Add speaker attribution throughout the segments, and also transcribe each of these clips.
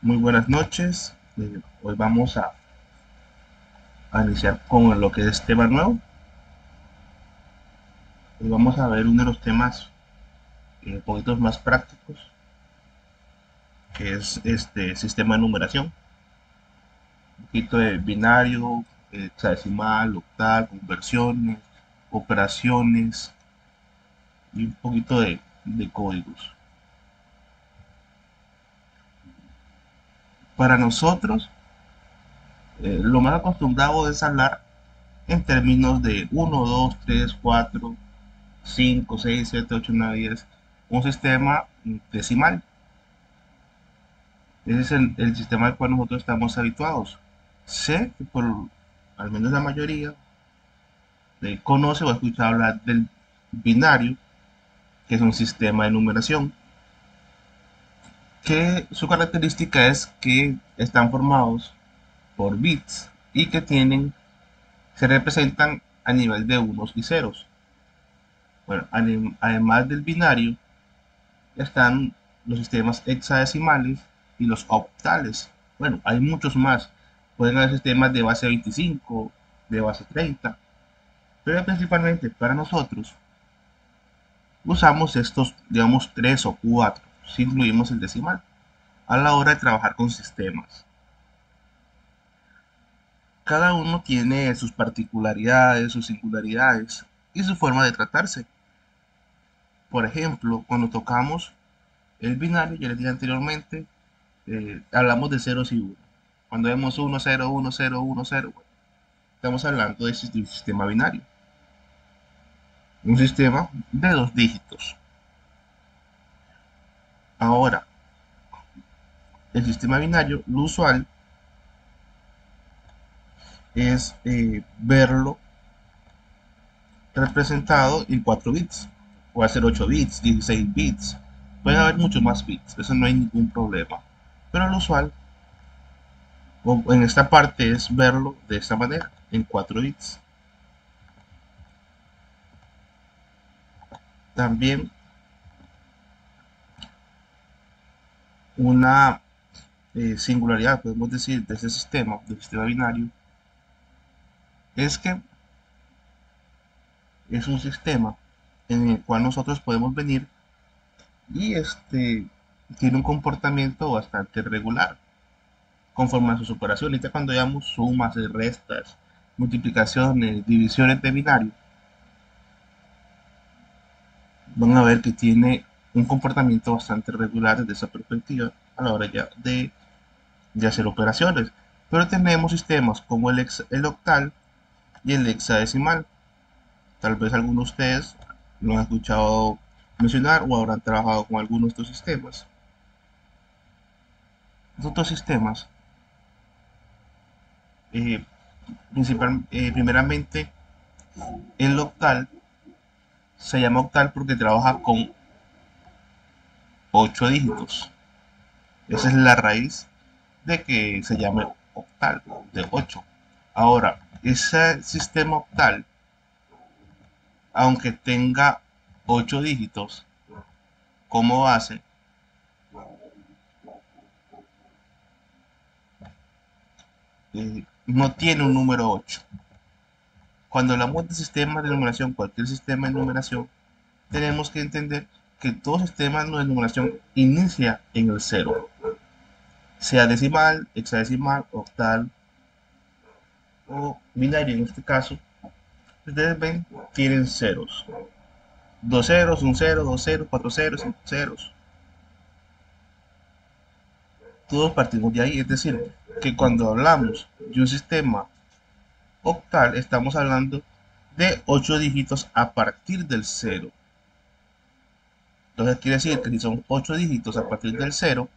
Speaker 1: Muy buenas noches. Hoy vamos a iniciar con lo que es tema nuevo. Hoy vamos a ver uno de los temas un poquito más prácticos, que es este sistema de numeración. Un poquito de binario, hexadecimal, octal, conversiones, operaciones y un poquito de códigos. Para nosotros, lo más acostumbrado es hablar en términos de uno, 2, 3, 4, 5, 6, 7, 8, 9, 10, un sistema decimal. Ese es el sistema al cual nosotros estamos habituados. Sé que por al menos la mayoría conoce o ha escuchado hablar del binario, que es un sistema de numeración, que su característica es que están formados por bits y que se representan a nivel de unos y ceros. Bueno, además del binario, están los sistemas hexadecimales y los octales. Bueno, hay muchos más. Pueden haber sistemas de base 25, de base 30, pero principalmente para nosotros usamos estos, digamos, 3 o 4, si incluimos el decimal, a la hora de trabajar con sistemas. Cada uno tiene sus particularidades, sus singularidades y su forma de tratarse. Por ejemplo, cuando tocamos el binario, ya les dije anteriormente, hablamos de ceros y uno. Cuando vemos 1, 0, 1, 0, 1, 0, bueno, estamos hablando de un sistema binario. Un sistema de dos dígitos. Ahora, el sistema binario, lo usual es verlo representado en 4 bits. Puede ser 8 bits, 16 bits. Puede haber muchos más bits, eso no hay ningún problema. Pero lo usual, o en esta parte, es verlo de esta manera, en 4 bits. También una singularidad, podemos decir, de este sistema, del sistema binario, es que es un sistema en el cual nosotros podemos venir y tiene un comportamiento bastante regular conforme a sus operaciones. Ya cuando veamos sumas, restas, multiplicaciones, divisiones de binario, van a ver que tiene un comportamiento bastante regular desde esa perspectiva a la hora ya de hacer operaciones. Pero tenemos sistemas como el octal y el hexadecimal. Tal vez algunos de ustedes lo han escuchado mencionar o habrán trabajado con algunos de estos sistemas. Estos dos sistemas, eh, primeramente, el octal se llama octal porque trabaja con 8 dígitos. Esa es la raíz de que se llame octal, de 8. Ahora, ese sistema octal, aunque tenga 8 dígitos como base, no tiene un número 8. Cuando hablamos de sistemas de numeración, cualquier sistema de numeración, tenemos que entender que todo sistema de numeración inicia en el cero, sea decimal, hexadecimal, octal o binario en este caso. Ustedes ven, tienen ceros. Dos ceros, un cero, dos ceros, cuatro ceros, cinco ceros. Todos partimos de ahí. Es decir, que cuando hablamos de un sistema octal, estamos hablando de 8 dígitos a partir del cero. Entonces quiere decir que si son 8 dígitos a partir del cero,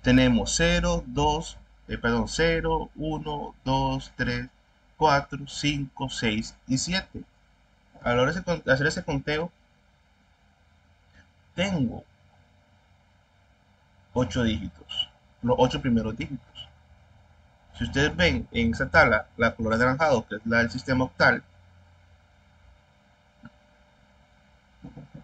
Speaker 1: tenemos 0, 2, perdón, 0, 1, 2, 3, 4, 5, 6 y 7. A la hora de hacer ese conteo, tengo 8 dígitos, los 8 primeros dígitos. Si ustedes ven en esa tabla, la color anaranjado, que es la del sistema octal,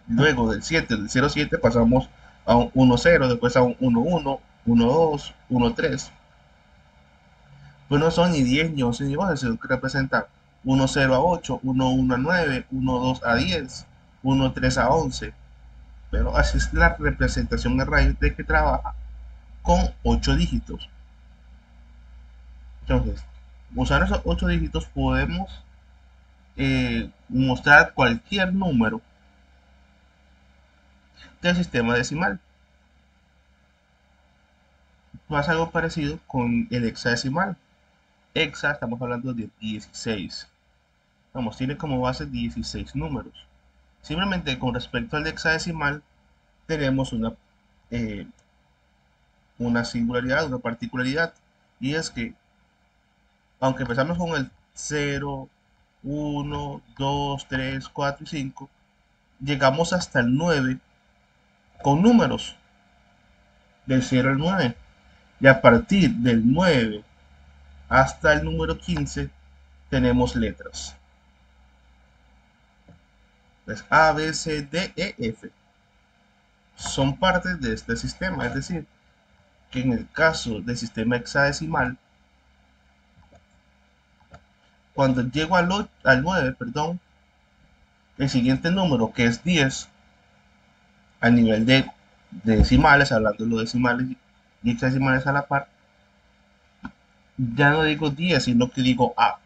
Speaker 1: luego del 7, del 0, 7, pasamos a un 1, 0, después a un 1, 1, 1, 2, 1, 3. Pues no son ni 10 ni 11 ni 11, sino que representan 1, 0 a 8, 1, 1 a 9, 1, 2 a 10, 1, 3 a 11. Pero así es la representación de raíz de que trabaja con 8 dígitos. Entonces, usando esos 8 dígitos podemos mostrar cualquier número del sistema decimal. Pasa algo parecido con el hexadecimal. Hexa, estamos hablando de 16. Vamos, tiene como base 16 números. Simplemente con respecto al hexadecimal tenemos eh, una singularidad, una particularidad, y es que aunque empezamos con el 0, 1, 2, 3, 4 y 5, llegamos hasta el 9 con números del 0 al 9. Y a partir del 9 hasta el número 15 tenemos letras. Entonces, A, B, C, D, E, F son partes de este sistema. Es decir, que en el caso del sistema hexadecimal, cuando llego al 9, perdón, el siguiente número, que es 10, a nivel de decimales, hablando de los decimales y hexadecimales a la par, ya no digo 10, sino que digo A.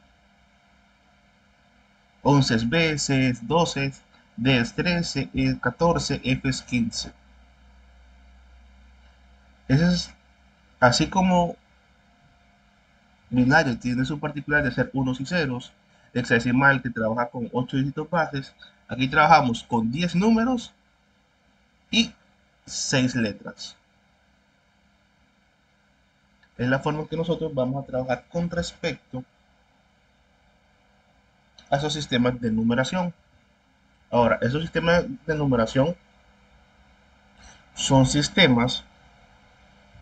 Speaker 1: 11 es B, C es 12, D es 13, E es 14, F es 15. Ese es, así como binario tiene su particular de ser unos y ceros, hexadecimal que trabaja con 8 dígitos bases, aquí trabajamos con 10 números y 6 letras. Es la forma en que nosotros vamos a trabajar con respecto a esos sistemas de numeración. Ahora, esos sistemas de numeración son sistemas,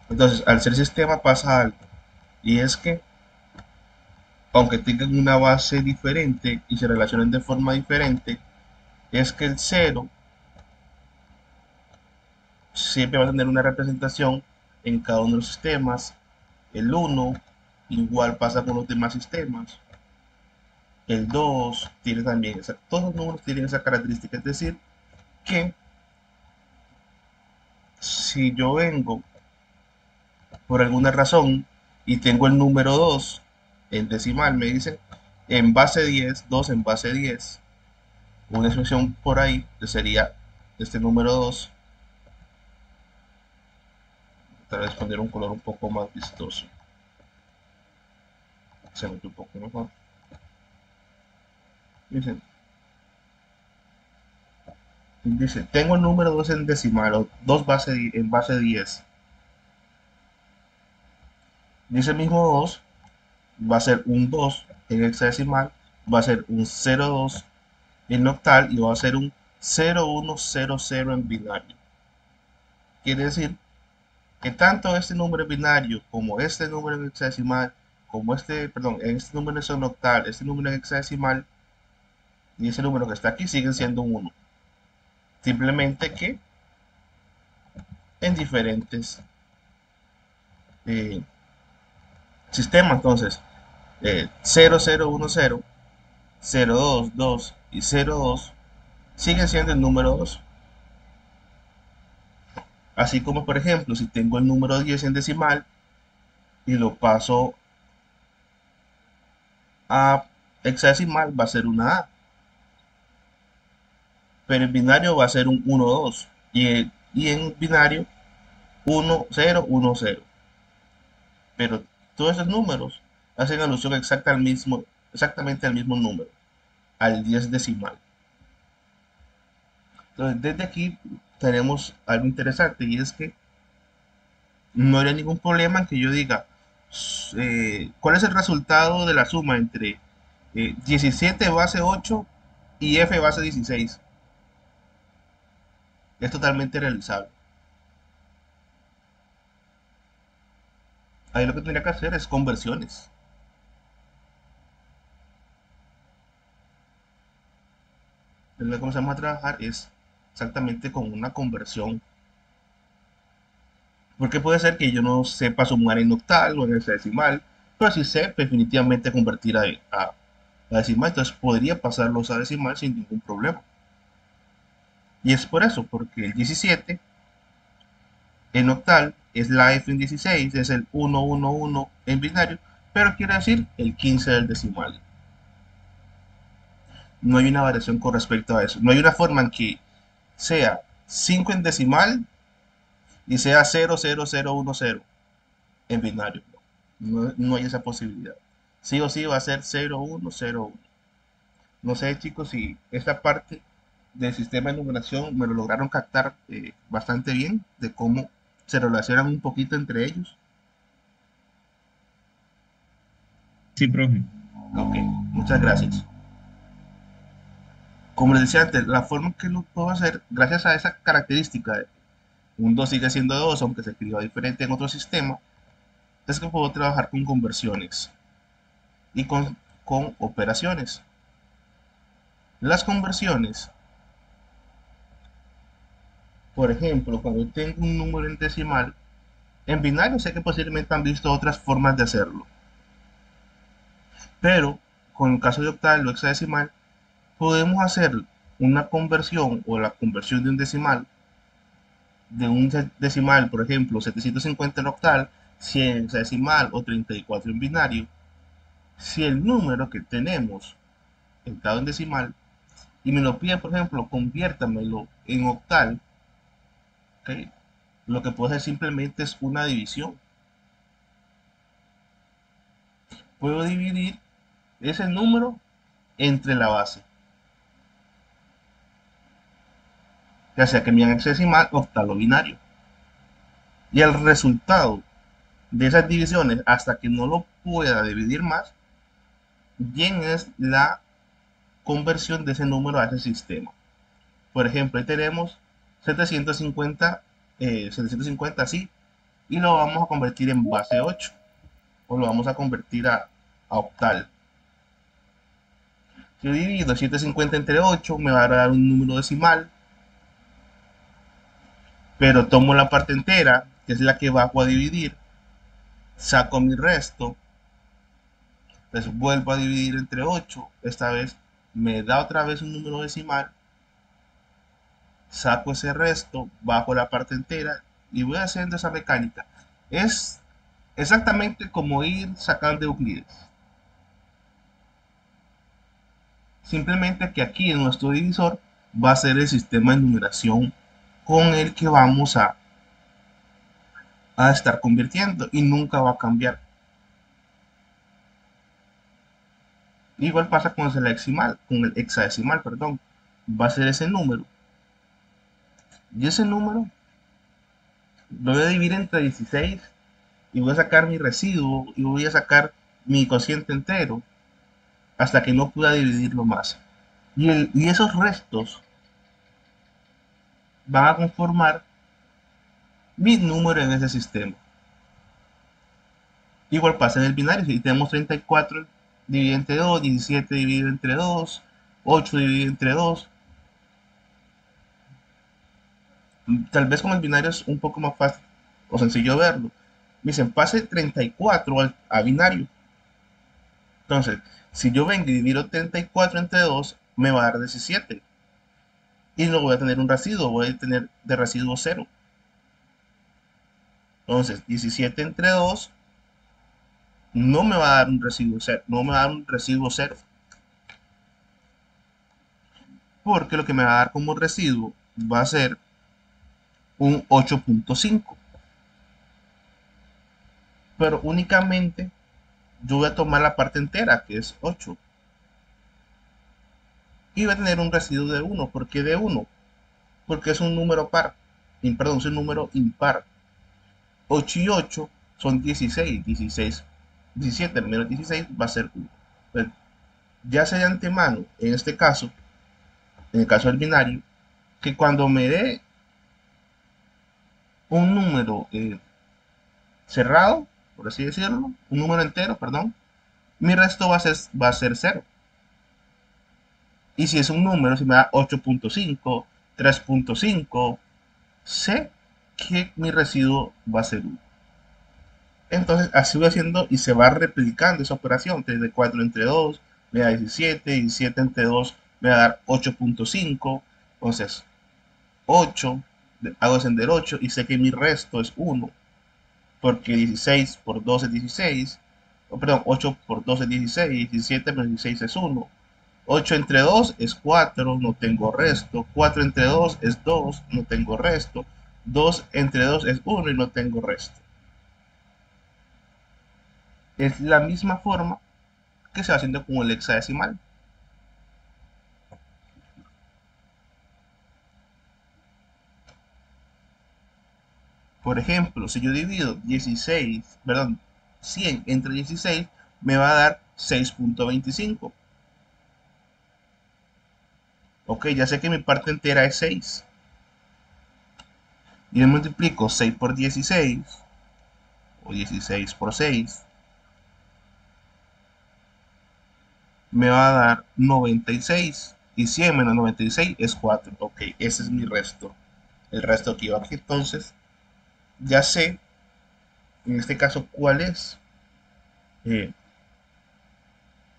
Speaker 1: entonces al ser sistema pasa algo, y es que aunque tengan una base diferente y se relacionen de forma diferente, es que el cero siempre va a tener una representación en cada uno de los sistemas. El uno igual pasa con los demás sistemas. El 2 tiene también todos los números tienen esa característica, es decir, que si yo vengo por alguna razón y tengo el número 2 en decimal, me dicen en base 10, 2 en base 10, una expresión por ahí que sería este número 2, tal vez poner un color un poco más vistoso, se ve un poco mejor. Dicen, dice, tengo el número 2 en decimal o 2 en base 10. Dice el mismo 2 va a ser un 2 en hexadecimal, va a ser un 02 en octal y va a ser un 0100 en binario. Quiere decir que tanto este número binario como este número en hexadecimal, como este número en octal, este número en hexadecimal y ese número que está aquí siguen siendo un 1. Simplemente que en diferentes eh, sistemas. Entonces, 0010, 022 y 02 siguen siendo el número 2. Así como, por ejemplo, si tengo el número 10 en decimal y lo paso a hexadecimal, va a ser una A. Pero en binario va a ser un 1, 2. Y en binario 1, 0, 1, 0. Pero todos esos números hacen alusión exactamente al mismo número, al 10 decimal. Entonces, desde aquí tenemos algo interesante y es que no habría ningún problema en que yo diga cuál es el resultado de la suma entre 17 base 8 y f base 16. Es totalmente realizable. Ahí lo que tendría que hacer es conversiones. Lo que comenzamos a trabajar es exactamente con una conversión Porque puede ser que yo no sepa sumar en octal o en hexadecimal, pero sí sé definitivamente convertir a decimal, entonces podría pasarlos a decimal sin ningún problema. Y es por eso, porque el 17 en octal es la F en 16, es el 111 en binario, pero quiere decir el 15 del decimal. No hay una variación con respecto a eso. No hay una forma en que sea 5 en decimal y sea 00010 en binario. No hay esa posibilidad. Sí o sí va a ser 0101. No sé, chicos, si esta parte del sistema de numeración me lo lograron captar bastante bien, de cómo se relacionan un poquito entre ellos.
Speaker 2: Sí, profe.
Speaker 1: Ok, muchas gracias. Como les decía antes, la forma que lo puedo hacer, gracias a esa característica de un 2 sigue siendo 2, aunque se escriba diferente en otro sistema, es que puedo trabajar con conversiones y con operaciones. Las conversiones, por ejemplo, cuando tengo un número en decimal, en binario sé que posiblemente han visto otras formas de hacerlo, pero con el caso de octal o hexadecimal, podemos hacer una conversión o la conversión de un decimal, por ejemplo, 750 en octal, 100 en hexadecimal o 34 en binario, si el número que tenemos entrado en decimal y me lo pide, por ejemplo, conviértamelo en octal, ¿ok? Lo que puedo hacer simplemente es una división. Puedo dividir ese número entre la base, ya sea que me hagan hexadecimal, octal o binario. Y el resultado de esas divisiones, hasta que no lo pueda dividir más, bien es la conversión de ese número a ese sistema. Por ejemplo, ahí tenemos 750, 750 así, y lo vamos a convertir en base 8, o lo vamos a convertir a octal. Si yo divido 750 entre 8, me va a dar un número decimal, pero tomo la parte entera, que es la que bajo a dividir, saco mi resto, pues vuelvo a dividir entre 8, esta vez me da otra vez un número decimal, saco ese resto, bajo la parte entera y voy haciendo esa mecánica. Es exactamente como ir sacando Euclides. Simplemente que aquí en nuestro divisor va a ser el sistema de numeración con el que vamos a estar convirtiendo y nunca va a cambiar. Igual pasa con el hexadecimal, perdón. Va a ser ese número. Y ese número lo voy a dividir entre 16 y voy a sacar mi residuo y voy a sacar mi cociente entero hasta que no pueda dividirlo más. Y esos restos van a conformar mi número en ese sistema. Igual pasa en el binario, si tenemos 34 dividido entre 2, 17 dividido entre 2, 8 dividido entre 2. Tal vez con el binario es un poco más fácil o sencillo verlo. Me dicen, pase 34 a binario. Entonces, si yo vengo y divido 34 entre 2, me va a dar 17. Y luego voy a tener un residuo, voy a tener de residuo 0. Entonces, 17 entre 2 no me va a dar un residuo 0, no me va a dar un residuo 0, porque lo que me va a dar como residuo va a ser un 8.5, pero únicamente yo voy a tomar la parte entera, que es 8, y voy a tener un residuo de 1. ¿Por qué de 1? Porque es un número par, perdón, es un número impar. 8 y 8 son 16, 16, 17 menos 16 va a ser 1. Pues, ya sea de antemano, en este caso, en el caso del binario, que cuando me dé un número cerrado, por así decirlo, un número entero, perdón, mi resto va a ser 0. Y si es un número, si me da 8.5, 3.5, sé que mi residuo va a ser 1. Entonces así voy haciendo y se va replicando esa operación. 3 de 4 entre 2 me da 17, 17 entre 2 me va a dar 8.5. Entonces 8, hago descender 8 y sé que mi resto es 1, porque 16 por 2 es 16, perdón, 8 por 2 es 16, 17 menos 16 es 1, 8 entre 2 es 4, no tengo resto, 4 entre 2 es 2, no tengo resto, 2 entre 2 es 1 y no tengo resto. Es la misma forma que se va haciendo con el hexadecimal. Por ejemplo, si yo divido 16, perdón, 100 entre 16, me va a dar 6.25. Ok, ya sé que mi parte entera es 6. Y yo multiplico 6 por 16, o 16 por 6, me va a dar 96. Y 100 menos 96 es 4. Ok, ese es mi resto. El resto que iba aquí. Entonces, ya sé, en este caso, cuál es eh,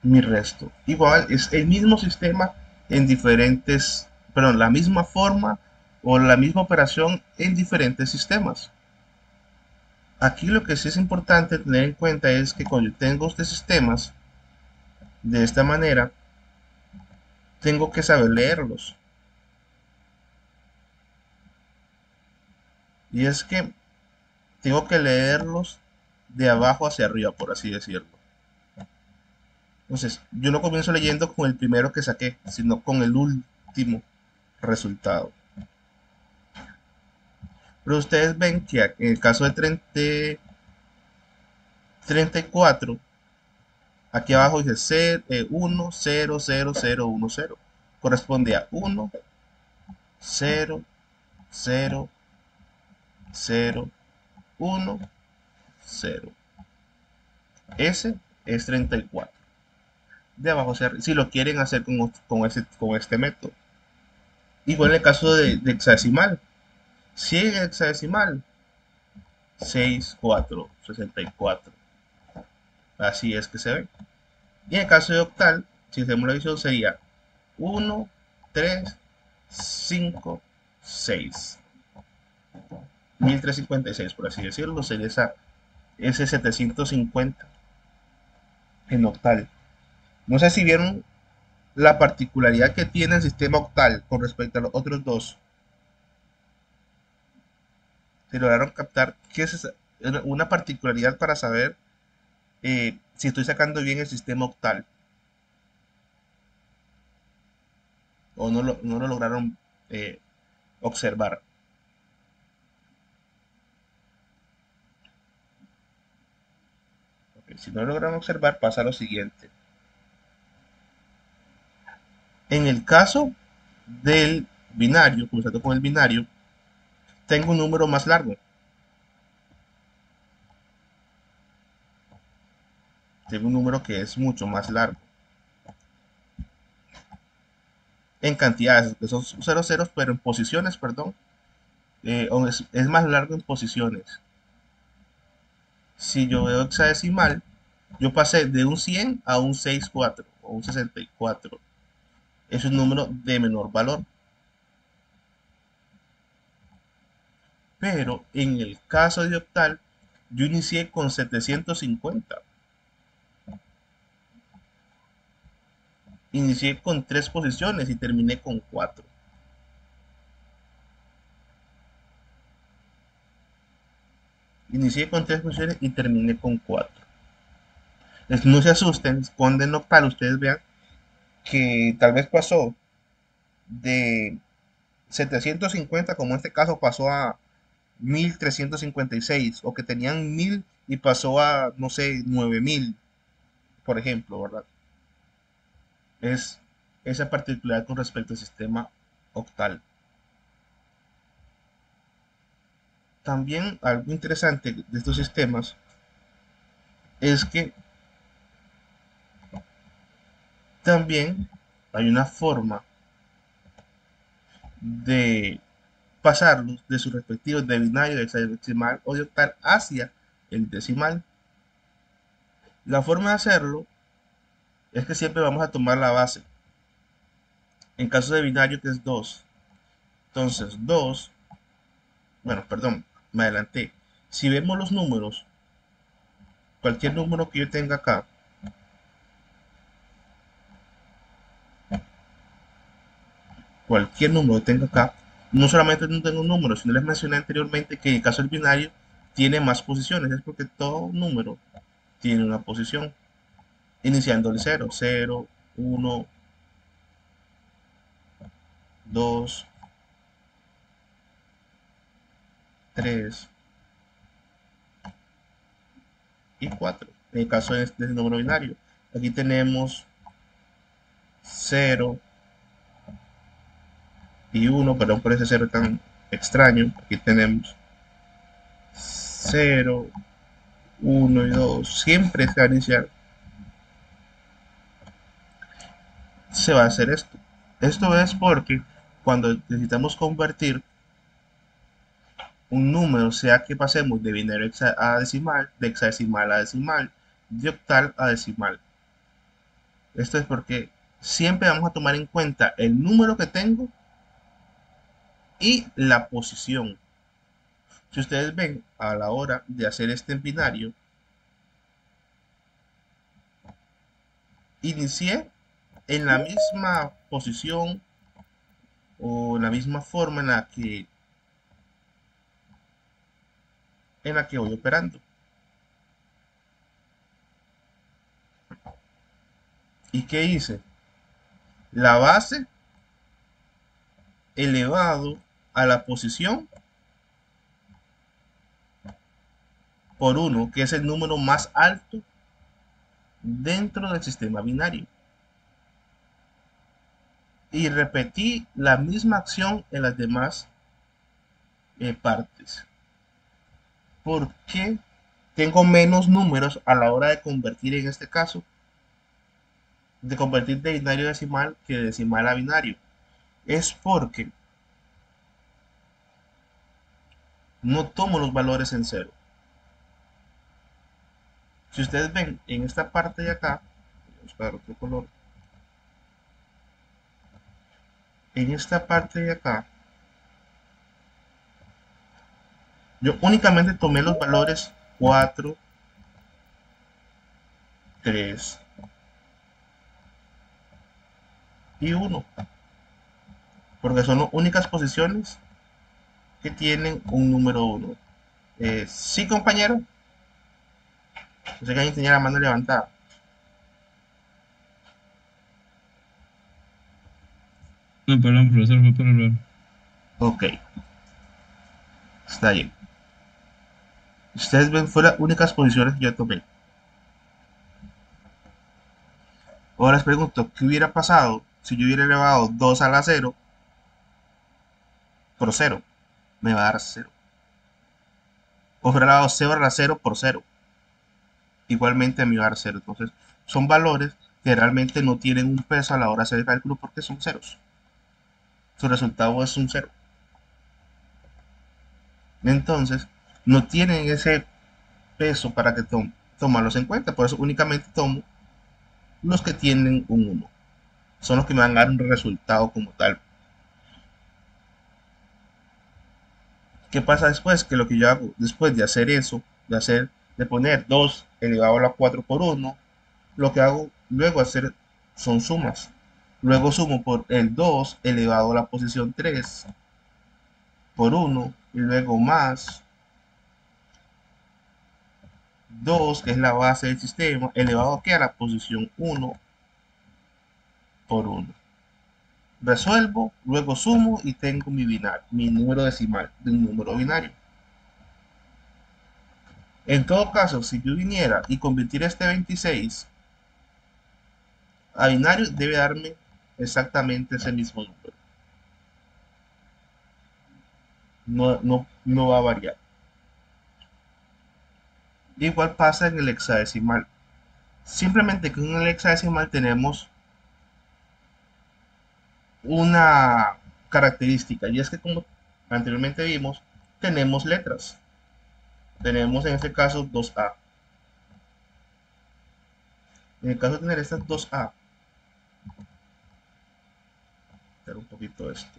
Speaker 1: mi resto. Igual, es el mismo sistema en diferentes, perdón, la misma forma o la misma operación en diferentes sistemas. Aquí lo que sí es importante tener en cuenta es que cuando yo tengo estos sistemas de esta manera, tengo que saber leerlos. Y es que tengo que leerlos de abajo hacia arriba, por así decirlo. Entonces, yo no comienzo leyendo con el primero que saqué, sino con el último resultado. Pero ustedes ven que en el caso de 34, aquí abajo dice 1, 0, 0, 0, 1, 0. Corresponde a 1, 0, 0, 0, 1, 0. Ese es 34. De abajo hacia arriba, si lo quieren hacer con este método. Igual en el caso de hexadecimal. Si en hexadecimal, 6, 4, 64. Así es que se ve. Y en el caso de octal, si hacemos la división sería 1, 3, 5, 6. 1356, por así decirlo, sería ese 750 en octal. No sé si vieron la particularidad que tiene el sistema octal con respecto a los otros dos. Se lograron captar qué es una particularidad para saber si estoy sacando bien el sistema octal o no lo lograron eh, observar. Okay, si no lo lograron observar, pasa lo siguiente. En el caso del binario, comenzando con el binario, tengo un número más largo. Tengo un número que es mucho más largo. En cantidades, que son 0 ceros, pero en posiciones, perdón, es más largo en posiciones. Si yo veo hexadecimal, yo pasé de un 100 a un 64 o un 64. Es un número de menor valor. Pero en el caso de octal, yo inicié con 750. Inicié con 3 posiciones y terminé con 4. Inicié con 3 posiciones y terminé con 4. Entonces, no se asusten, cuando en octal ustedes vean que tal vez pasó de 750, como en este caso pasó a 1356, o que tenían 1000 y pasó a, no sé, 9000, por ejemplo, ¿verdad? Es esa particularidad con respecto al sistema octal. También algo interesante de estos sistemas es que también hay una forma de pasarlos de sus respectivos de binario, de hexadecimal o de octal hacia el decimal. La forma de hacerlo es que siempre vamos a tomar la base. En caso de binario, que es 2. Entonces, 2, bueno, perdón, me adelanté. Si vemos los números, cualquier número que yo tenga acá, no solamente no tengo un número, sino les mencioné anteriormente que en el caso del binario tiene más posiciones. Es porque todo número tiene una posición, iniciando el 0, 0, 1, 2, 3 y 4. En el caso de este número binario, aquí tenemos 0 y 1, perdón por ese 0 tan extraño. Aquí tenemos 0, 1 y 2. Siempre se va a iniciar, se va a hacer esto. Esto es porque cuando necesitamos convertir un número, sea que pasemos de binario a decimal, de hexadecimal a decimal, de octal a decimal. Esto es porque siempre vamos a tomar en cuenta el número que tengo y la posición. Si ustedes ven, a la hora de hacer este binario, inicié en la misma posición o en la misma forma en la que voy operando. ¿Y qué hice? La base elevado a la posición por 1, que es el número más alto dentro del sistema binario. Y repetí la misma acción en las demás partes. ¿Por qué tengo menos números a la hora de convertir, en este caso, de convertir de binario a decimal que de decimal a binario? Es porque no tomo los valores en cero. Si ustedes ven en esta parte de acá, voy a buscar otro color, en esta parte de acá, yo únicamente tomé los valores 4, 3 y 1, porque son las únicas posiciones que tienen un número 1. Sí, compañero. Yo sé que alguien tenía la mano levantada.
Speaker 2: No, perdón, profesor, fue por error.
Speaker 1: Ok, está bien. Ustedes ven, fueron las únicas posiciones que yo tomé. Ahora les pregunto, ¿qué hubiera pasado si yo hubiera elevado 2 a la 0 por 0? Me va a dar 0. O hubiera elevado 0 a la 0 por 0. Igualmente me va a dar 0. Entonces, son valores que realmente no tienen un peso a la hora de hacer el cálculo porque son ceros. Su resultado es un 0. Entonces, no tienen ese peso para que tomarlos en cuenta. Por eso únicamente tomo los que tienen un 1. Son los que me van a dar un resultado como tal. ¿Qué pasa después? Que lo que yo hago después de hacer eso, de poner 2 elevado a la 4 por 1, lo que hago luego hacer son sumas. Luego sumo por el 2 elevado a la posición 3 por 1 y luego más 2, que es la base del sistema, elevado aquí a la posición 1 por 1. Resuelvo, luego sumo y tengo mi número decimal de un número binario. En todo caso, si yo viniera y convirtiera este 26 a binario, debe darme exactamente ese mismo número. No va a variar. Igual pasa en el hexadecimal. Simplemente que en el hexadecimal tenemos una característica, y es que como anteriormente vimos, tenemos letras. Tenemos en este caso 2A. En el caso de tener estas 2A, dar un poquito esto.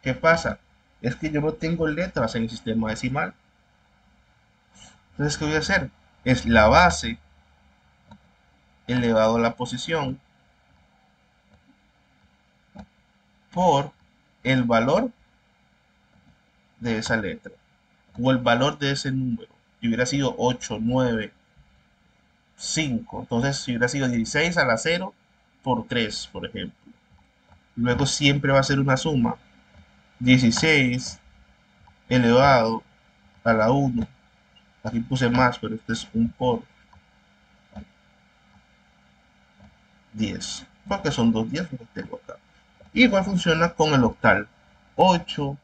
Speaker 1: ¿Qué pasa? Es que yo no tengo letras en el sistema decimal. Entonces, ¿qué voy a hacer? Es la base elevado a la posición por el valor de esa letra o el valor de ese número. Si hubiera sido 8, 9, 5, entonces si hubiera sido 16 a la 0 por 3, por ejemplo. Luego siempre va a ser una suma. 16 elevado a la 1. Aquí puse más, pero este es un por 10. Porque son 2 10 lo que tengo acá. Igual funciona con el octal. 8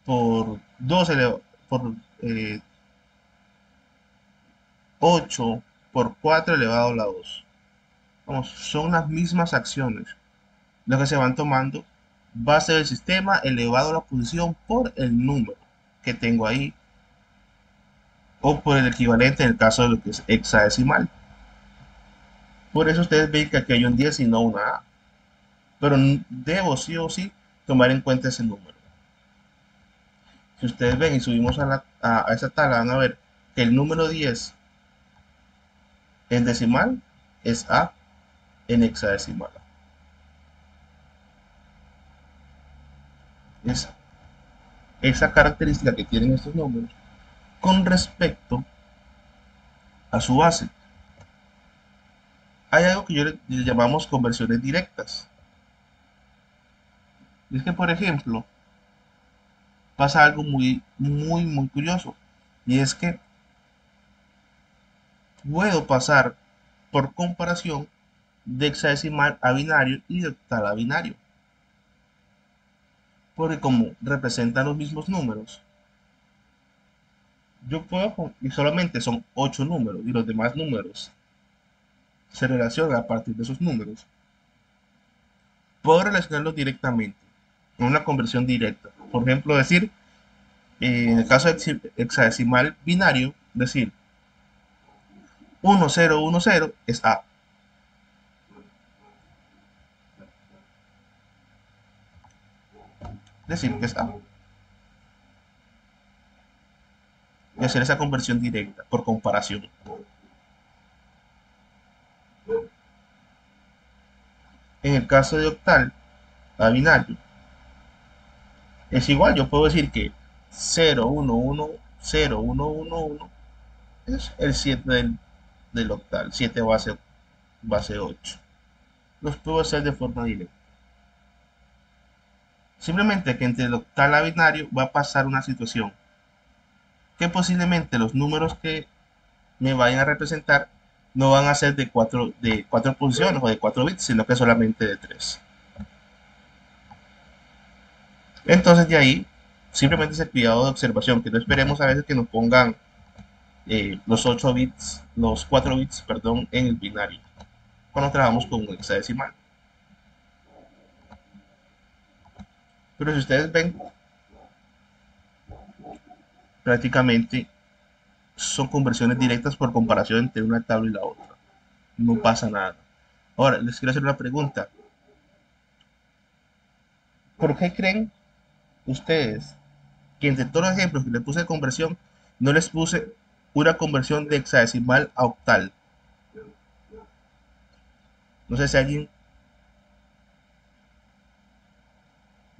Speaker 1: por 2 elevado por 8 por 4 elevado a la 2. Vamos, son las mismas acciones. Lo que se van tomando base del sistema elevado a la posición por el número que tengo ahí o por el equivalente en el caso de lo que es hexadecimal. Por eso ustedes ven que aquí hay un 10 y no una A. Pero debo sí o sí tomar en cuenta ese número. Si ustedes ven y subimos a esa tabla, van a ver que el número 10 en decimal es A en hexadecimal. Es esa característica que tienen estos números con respecto a su base. Hay algo que le llamamos conversiones directas. Y es que, por ejemplo, pasa algo muy curioso. Y es que puedo pasar por comparación de hexadecimal a binario y de octal a binario. Porque como representan los mismos números, yo puedo, y solamente son 8 números, y los demás números se relacionan a partir de esos números, puedo relacionarlos directamente con una conversión directa. Por ejemplo, decir, en el caso de hexadecimal binario, decir 1010 es A. Decir que es A. Y hacer esa conversión directa por comparación. En el caso de octal a binario, es igual. Yo puedo decir que 0110111 es el 7 del octal, 7 base 8. Los puedo hacer de forma directa. Simplemente que entre el octal a binario va a pasar una situación que posiblemente los números que me vayan a representar no van a ser de cuatro posiciones o de 4 bits, sino que solamente de 3. Entonces de ahí simplemente ese cuidado de observación, que no esperemos a veces que nos pongan los 8 bits, los 4 bits, perdón, en el binario, cuando trabajamos con un hexadecimal. Pero si ustedes ven, prácticamente son conversiones directas por comparación entre una tabla y la otra. No pasa nada. Ahora, les quiero hacer una pregunta. ¿Por qué creen ustedes que entre todos los ejemplos que les puse de conversión, no les puse una conversión de hexadecimal a octal? No sé si alguien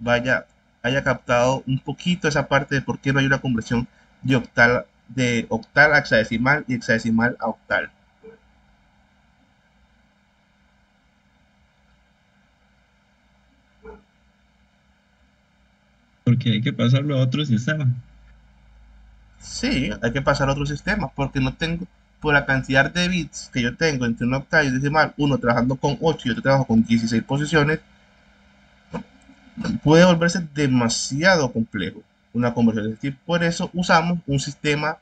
Speaker 1: haya captado un poquito esa parte de por qué no hay una conversión de octal a hexadecimal y hexadecimal a octal.
Speaker 2: Porque hay que pasarlo a otro sistema.
Speaker 1: Sí, hay que pasar a otro sistema porque no tengo, por la cantidad de bits que yo tengo entre un octal y un decimal, uno trabajando con 8 y otro trabajo con 16 posiciones, puede volverse demasiado complejo una conversión. Es decir, por eso usamos un sistema,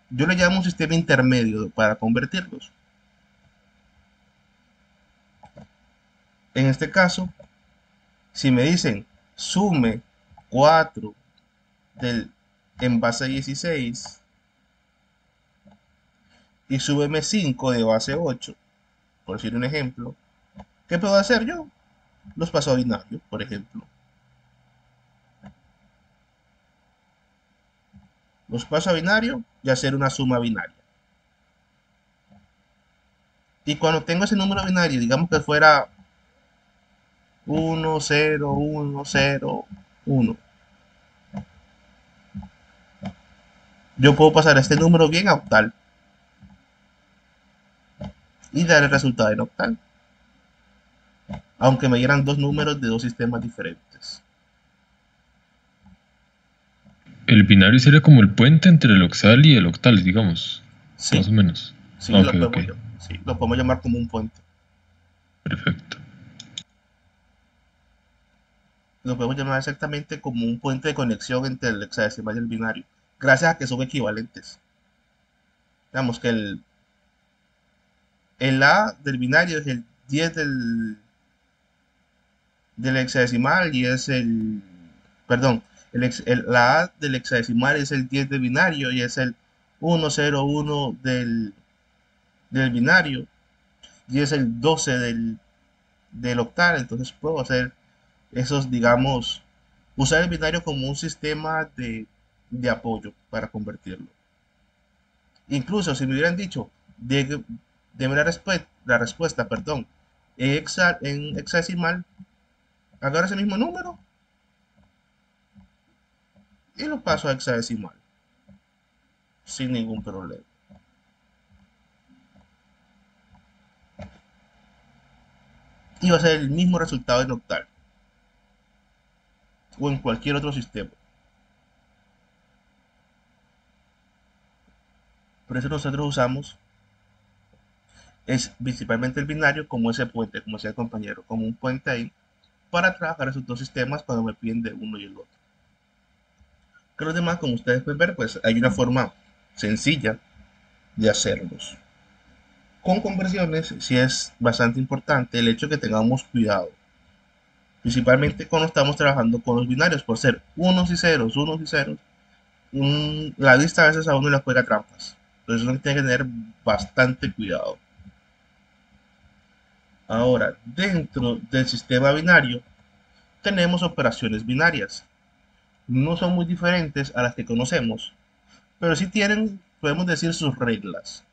Speaker 1: yo le llamo un sistema intermedio para convertirlos. En este caso, Si me dicen sume 4 del en base 16 y súbeme 5 de base 8, por decir un ejemplo, ¿qué puedo hacer yo? Los paso a binario, por ejemplo. Los paso a binario y hacer una suma binaria. Y cuando tengo ese número binario, digamos que fuera 1, 0, 1, 0, 1, yo puedo pasar este número bien a octal y dar el resultado en octal, aunque me dieran dos números de dos sistemas diferentes.
Speaker 2: El binario sería como el puente entre el oxal y el octal, digamos. Más
Speaker 1: Sí,
Speaker 2: o menos.
Speaker 1: sí,
Speaker 2: Ok, ok.
Speaker 1: sí, lo podemos llamar como un puente.
Speaker 2: Perfecto.
Speaker 1: Lo podemos llamar exactamente como un puente de conexión entre el hexadecimal y el binario, gracias a que son equivalentes. Digamos que el A del binario es el 10 del hexadecimal y es el, perdón, la A del hexadecimal es el 10 del binario y es el 101 del binario y es el 12 del octal. Entonces puedo hacer esos, digamos, usar el binario como un sistema de apoyo para convertirlo. Incluso si me hubieran dicho, deme la respuesta, perdón, en hexadecimal, agarro ese mismo número y lo paso a hexadecimal sin ningún problema. Y va a ser el mismo resultado en octal o en cualquier otro sistema. Por eso nosotros usamos es principalmente el binario como ese puente, como decía el compañero, como un puente ahí para trabajar esos dos sistemas cuando me piden de uno y el otro. Que los demás, como ustedes pueden ver, pues hay una forma sencilla de hacerlos. Con conversiones sí es bastante importante el hecho de que tengamos cuidado, principalmente cuando estamos trabajando con los binarios, por ser unos y ceros, la vista a veces a uno le juega trampas. Entonces uno tiene que tener bastante cuidado. Ahora, dentro del sistema binario tenemos operaciones binarias. No son muy diferentes a las que conocemos, pero sí tienen, podemos decir, sus reglas.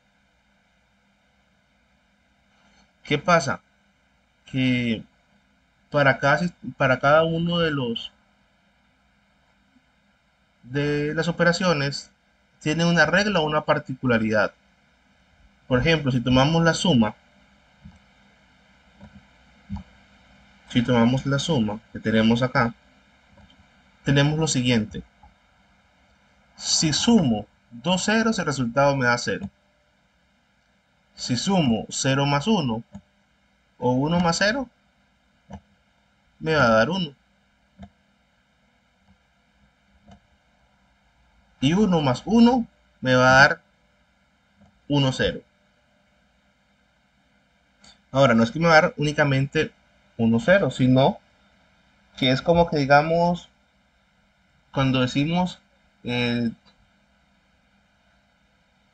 Speaker 1: ¿Qué pasa? Que para cada uno de las operaciones tiene una regla o una particularidad. Por ejemplo, si tomamos la suma, que tenemos acá, tenemos lo siguiente. Si sumo dos ceros, el resultado me da cero. Si sumo 0 más 1 o 1 más 0, me va a dar 1. Y 1 más 1 me va a dar 1, 0. Ahora, no es que me va a dar únicamente 1, 0, sino que es como que digamos, cuando decimos eh,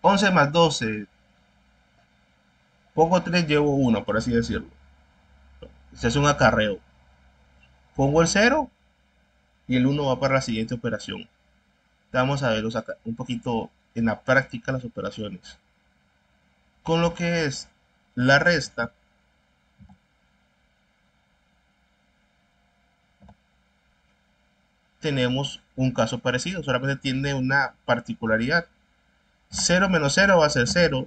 Speaker 1: 11 más 12, pongo 3, llevo 1, por así decirlo. Se hace un acarreo. Pongo el 0 y el 1 va para la siguiente operación. Vamos a ver un poquito en la práctica las operaciones. Con lo que es la resta, tenemos un caso parecido, solamente tiene una particularidad. 0 menos 0 va a ser 0,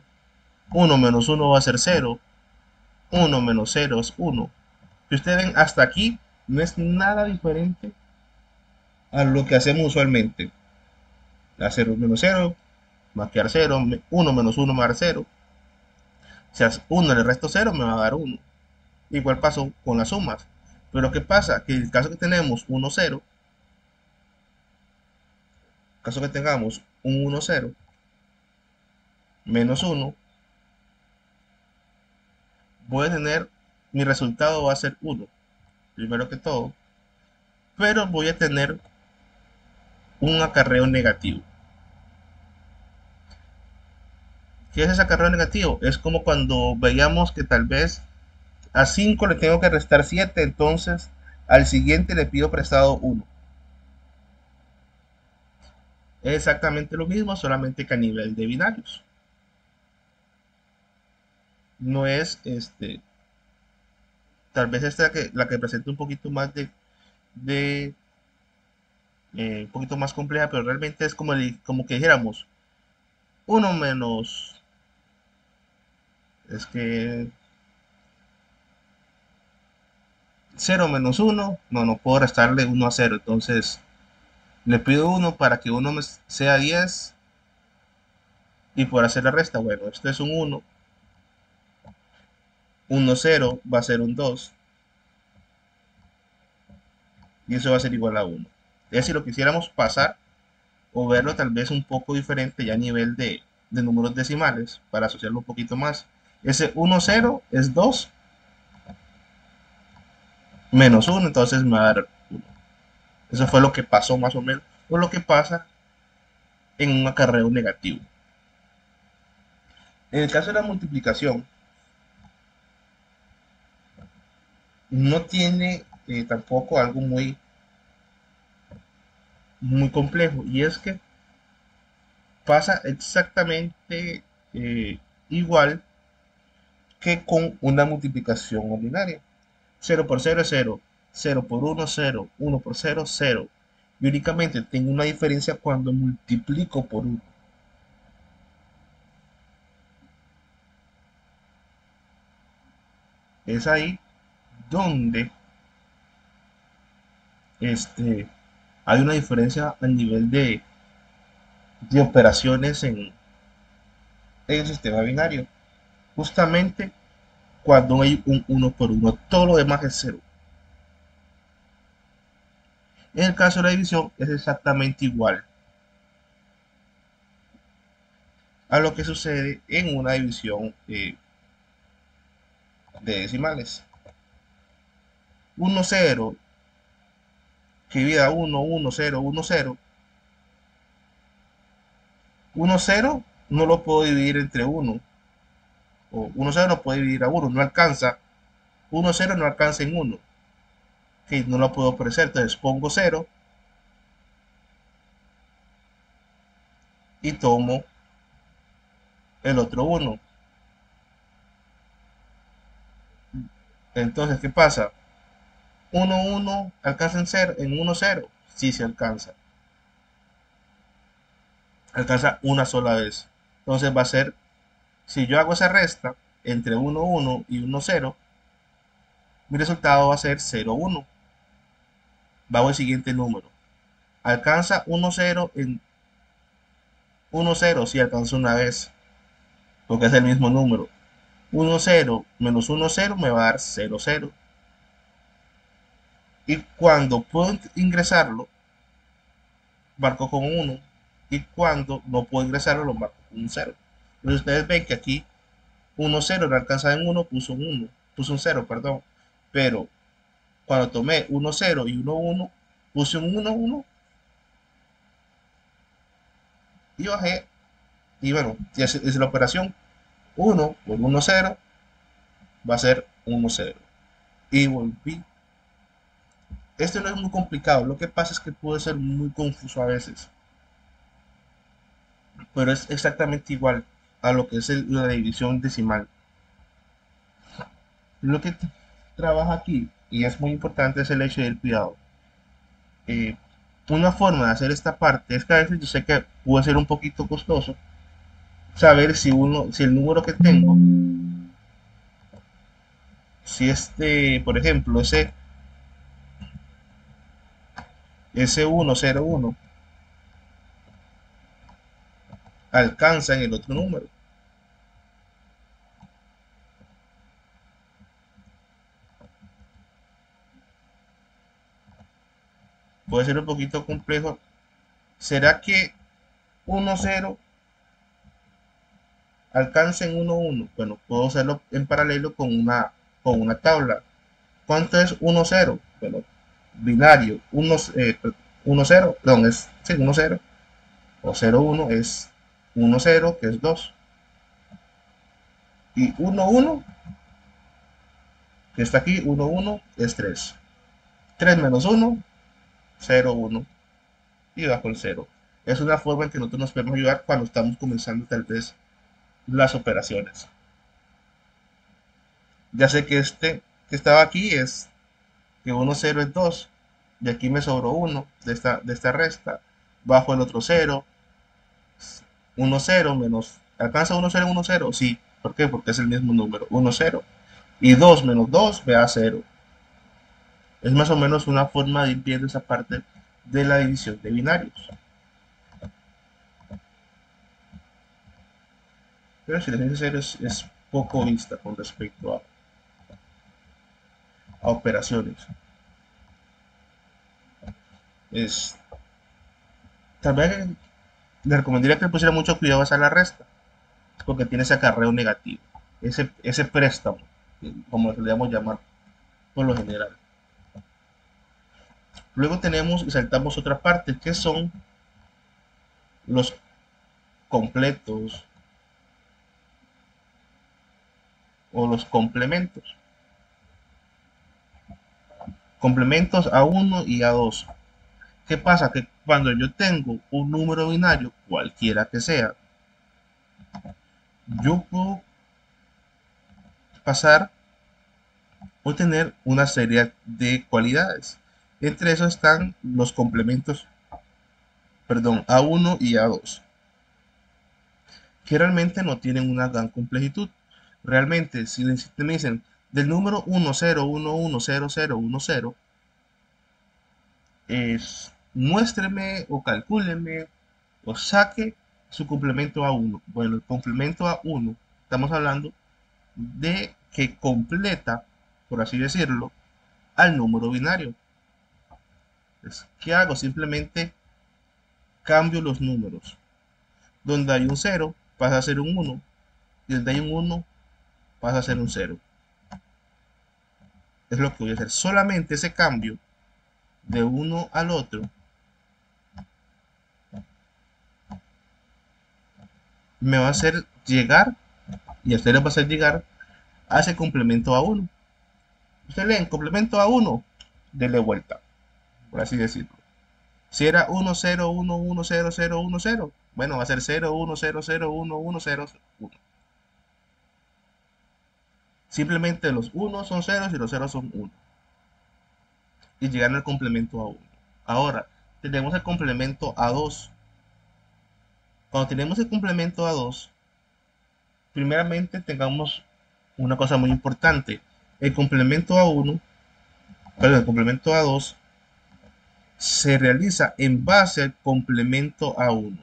Speaker 1: 1 menos 1 va a ser 0, 1 menos 0 es 1. Si ustedes ven hasta aquí, no es nada diferente a lo que hacemos usualmente. Hacer 1 menos 0, más que dar 0, 1 menos 1 me va a dar 0. Si a 1 le resto 0, me va a dar 1. Igual pasó con las sumas. Pero ¿qué pasa? Que en el caso que tenemos 1, 0, caso que tengamos un 1, 0, menos 1, voy a tener, mi resultado va a ser 1. Primero que todo. pero voy a tener un acarreo negativo. ¿Qué es ese acarreo negativo? Es como cuando veíamos que tal vez a 5 le tengo que restar 7, entonces al siguiente le pido prestado 1. Es exactamente lo mismo, solamente que a nivel de binarios. No es tal vez esta la que presenta un poquito más de un poquito más compleja, pero realmente es como que dijéramos 1 menos, es que 0 menos 1, no puedo restarle 1 a 0, entonces le pido 1 para que 1 sea 10 y por hacer la resta, bueno, esto es un 1, 1 0 va a ser un 2 y eso va a ser igual a 1. Es si lo quisiéramos pasar o verlo tal vez un poco diferente ya a nivel de números decimales para asociarlo un poquito más. Ese 1 0 es 2 menos 1, entonces me va a dar 1. Eso fue lo que pasó más o menos, o lo que pasa en un acarreo negativo. En el caso de la multiplicación, no tiene tampoco algo muy complejo, y es que pasa exactamente igual que con una multiplicación ordinaria. 0 por 0 es 0, 0 por 1, 0, 1 por 0, 0. Y únicamente tengo una diferencia cuando multiplico por 1. Es ahí donde este, hay una diferencia a nivel de operaciones en el sistema binario. Justamente cuando hay un 1 por 1, todo lo demás es 0. En el caso de la división es exactamente igual a lo que sucede en una división de decimales. 1, 0, que divida 1, 1, 0, 1, 0. 1, 0 no lo puedo dividir entre 1. O 1, 0 no puede dividir a 1, no alcanza. 1, 0 no alcanza en 1. Que no lo puedo ofrecer, entonces pongo 0 y tomo el otro 1. Entonces, ¿qué pasa? 1, 1 alcanza en 1, 0. Sí se alcanza. Alcanza una sola vez. Entonces va a ser, si yo hago esa resta entre 1, 1 y 1, 0, mi resultado va a ser 0, 1. Bajo el siguiente número. Alcanza 1, 0 en 1, 0 si alcanza una vez, porque es el mismo número. 1, 0 menos 1, 0 me va a dar 0, 0. Y cuando puedo ingresarlo, marco con 1. Y cuando no puedo ingresarlo, lo marco con un 0. Entonces ustedes ven que aquí 1, 0 no alcanza en 1, puso un 1. Puso un 0, perdón. Pero cuando tomé 1, 0 y 1, 1, puse un 1, 1 y bajé. Y bueno, ya es la operación. 1 por 1, 0 va a ser 1, 0. Y volví. Esto no es muy complicado. Lo que pasa es que puede ser muy confuso a veces. Pero es exactamente igual a lo que es la división decimal. Lo que trabaja aquí, y es muy importante, es el hecho del cuidado. Eh, una forma de hacer esta parte es que a veces yo sé que puede ser un poquito costoso saber si el número que tengo, si por ejemplo, ese 101 alcanza en el otro número. Puede ser un poquito complejo. ¿Será que 1,0 alcanza en 1,1? Bueno, puedo hacerlo en paralelo con una tabla. ¿Cuánto es 1,0? Bueno, binario 1, 0, perdón, es sí, 1, 0, o 0, 1 es 1, 0, que es 2, y 1, 1, que está aquí, 1, 1, es 3. 3 menos 1, 0, 1, y bajo el 0. Es una forma en que nosotros nos podemos ayudar cuando estamos comenzando tal vez las operaciones. Ya sé que este que estaba aquí es que 1, 0 es 2, y aquí me sobró 1 de esta resta, bajo el otro 0, 1, 0 menos, ¿alcanza 1, 0 en 1, 0? Sí, ¿por qué? Porque es el mismo número, 1, 0, y 2 menos 2 me da 0. Es más o menos una forma de ir viendo esa parte de la división de binarios. Pero si les soy sincero, es poco vista con respecto a operaciones. Es, tal vez le recomendaría que le pusiera mucho cuidado a la resta, porque tiene ese acarreo negativo, ese préstamo, como lo solíamos llamar por lo general. Luego tenemos y saltamos otra parte, que son los completos o los complementos. Complementos A1 y A2. ¿Qué pasa? Que cuando yo tengo un número binario, cualquiera que sea, yo puedo pasar o tener una serie de cualidades. Entre esos están los complementos, perdón, A1 y A2, que realmente no tienen una gran complejidad. Realmente, si me dicen del número 1, 0, 1, 1, 0, 0, 1, 0, es muéstreme o calcúleme o saque su complemento A1. Bueno, el complemento A1, estamos hablando de que completa, por así decirlo, al número binario. Entonces, ¿qué hago? Simplemente cambio los números. Donde hay un 0 pasa a ser un 1, y donde hay un 1 pasa a ser un 0. Es lo que voy a hacer. Solamente ese cambio de uno al otro me va a hacer llegar, y a ustedes les va a hacer llegar a ese complemento A1. Ustedes leen complemento A1, denle vuelta, por así decirlo. Si era 1, 0, 1, 1, 0, 0, 1, 0, bueno, va a ser 0, 1, 0, 0, 1, 1, 0, 1. Simplemente los 1 son ceros y los ceros son 1. Y llegan al complemento A1. Ahora, tenemos el complemento A2. Cuando tenemos el complemento A2, primeramente tengamos una cosa muy importante. El complemento A1, perdón, el complemento A2 se realiza en base al complemento A1.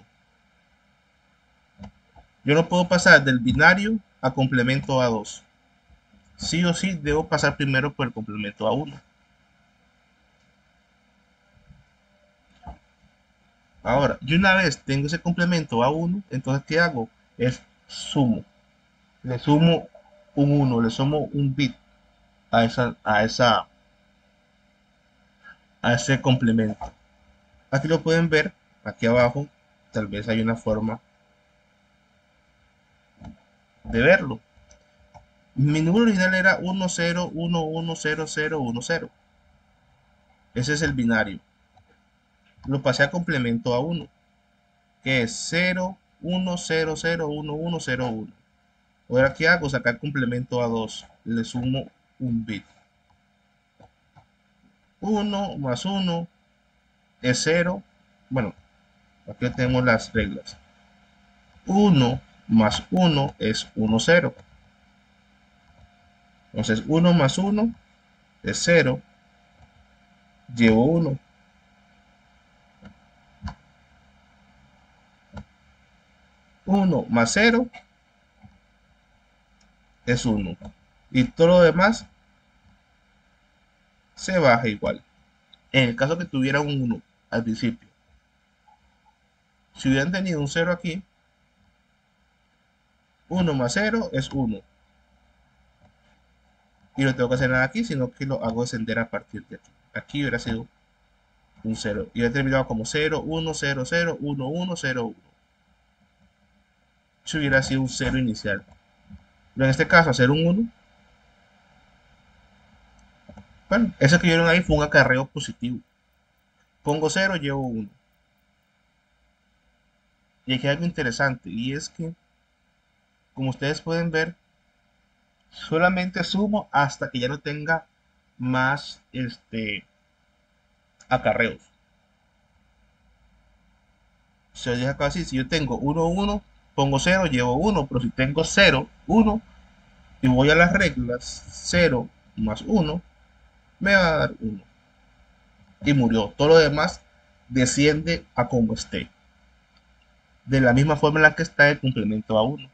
Speaker 1: Yo no puedo pasar del binario a complemento A2. Sí o sí debo pasar primero por el complemento A1. Ahora, y una vez tengo ese complemento A1, entonces ¿qué hago? Es sumo. Le sumo un 1, le sumo un bit a ese complemento. Aquí lo pueden ver, aquí abajo, tal vez hay una forma de verlo. Mi número original era 1, 0, 1, 1, 0, 0, 1, 0. Ese es el binario. Lo pasé a complemento A1, que es 0, 1, 0, 0, 1, 1, 0, 1. Ahora, ¿qué hago? Sacar complemento A2. Le sumo un bit. 1 más 1 es 0. Bueno, aquí tenemos las reglas. 1 más 1 es 1, 0. Entonces 1 más 1 es 0. Llevo 1. 1 más 0 es 1. Y todo lo demás se baja igual. En el caso que tuviera un 1 al principio, si hubieran tenido un 0 aquí, 1 más 0 es 1. y no tengo que hacer nada aquí, sino que lo hago descender a partir de aquí. Aquí hubiera sido un 0 y hubiera terminado como 0, 1, 0, 0, 1, 1, 0, 1. Eso hubiera sido un 0 inicial. Pero en este caso, hacer un 1, bueno, eso que vieron ahí fue un acarreo positivo. Pongo 0, llevo 1. Y aquí hay algo interesante, y es que, como ustedes pueden ver, solamente sumo hasta que ya no tenga más acarreos. Se deja acá así, si yo tengo 1, 1, pongo 0, llevo 1, pero si tengo 0, 1, y voy a las reglas, 0 más 1, me va a dar 1. Y murió. Todo lo demás desciende a como esté. De la misma forma en la que está el complemento a 1.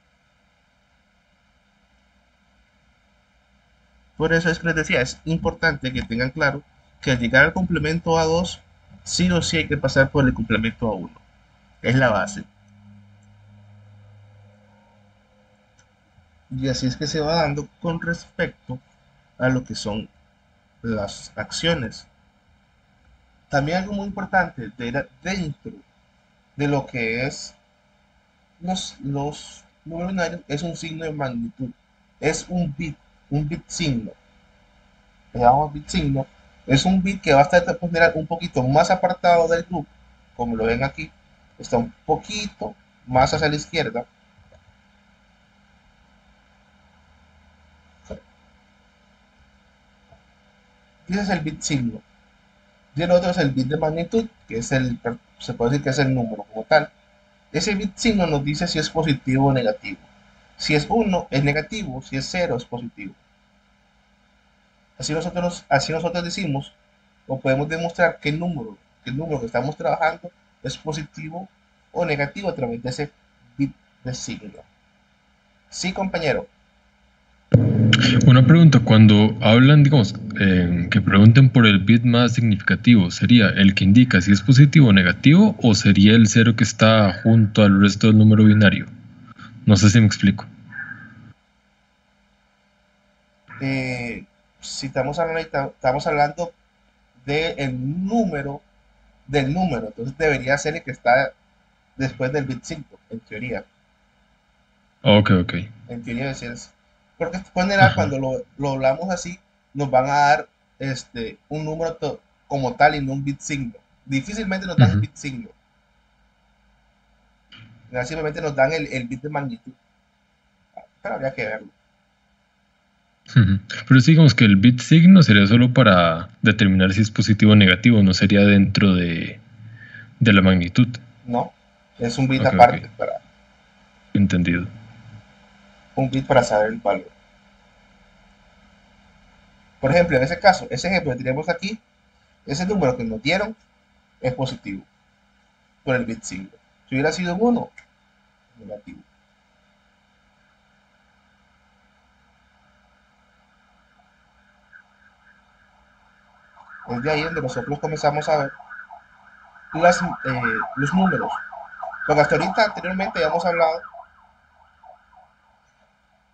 Speaker 1: Por eso es que les decía, es importante que tengan claro que al llegar al complemento A2, sí o sí hay que pasar por el complemento A1. Es la base. Y así es que se va dando con respecto a lo que son las acciones. También algo muy importante dentro de lo que es los números binarios es un signo de magnitud. Es un bit signo. Le llamamos bit signo. Es un bit que va a estar un poquito más apartado del grupo, como lo ven aquí. Está un poquito más hacia la izquierda. Y ese es el bit signo. Y el otro es el bit de magnitud, que es se puede decir que es el número como tal. Ese bit signo nos dice si es positivo o negativo. Si es 1 es negativo, si es 0 es positivo. Así nosotros decimos o podemos demostrar que el número que estamos trabajando es positivo o negativo a través de ese bit de signo. Sí, compañero.
Speaker 2: Una pregunta, cuando hablan, digamos, que pregunten por el bit más significativo, ¿sería el que indica si es positivo o negativo o sería el cero que está junto al resto del número binario? No sé si me explico.
Speaker 1: Si estamos hablando del número, entonces debería ser el que está después del bit 5, en teoría.
Speaker 2: Ok, ok.
Speaker 1: En teoría debe ser eso. Porque por general,
Speaker 2: Ajá.
Speaker 1: cuando lo hablamos así, nos van a dar un número como tal y no un bit signo. Difícilmente nos dan un
Speaker 2: Ujú.
Speaker 1: bit signo. Simplemente nos dan el bit de magnitud. Pero habría que verlo.
Speaker 2: Ujú. Pero sí, digamos que el bit signo sería solo para determinar si es positivo o negativo, no sería dentro de la magnitud.
Speaker 1: No, es un bit
Speaker 2: Ok, ok.
Speaker 1: aparte
Speaker 2: Entendido.
Speaker 1: un bit para saber el valor. Por ejemplo, en ese caso, ese ejemplo que tenemos aquí, ese número que nos dieron es positivo por el bit signo. Si hubiera sido un 1, negativo. Es de ahí donde nosotros comenzamos a ver los números. Porque hasta ahorita anteriormente habíamos hablado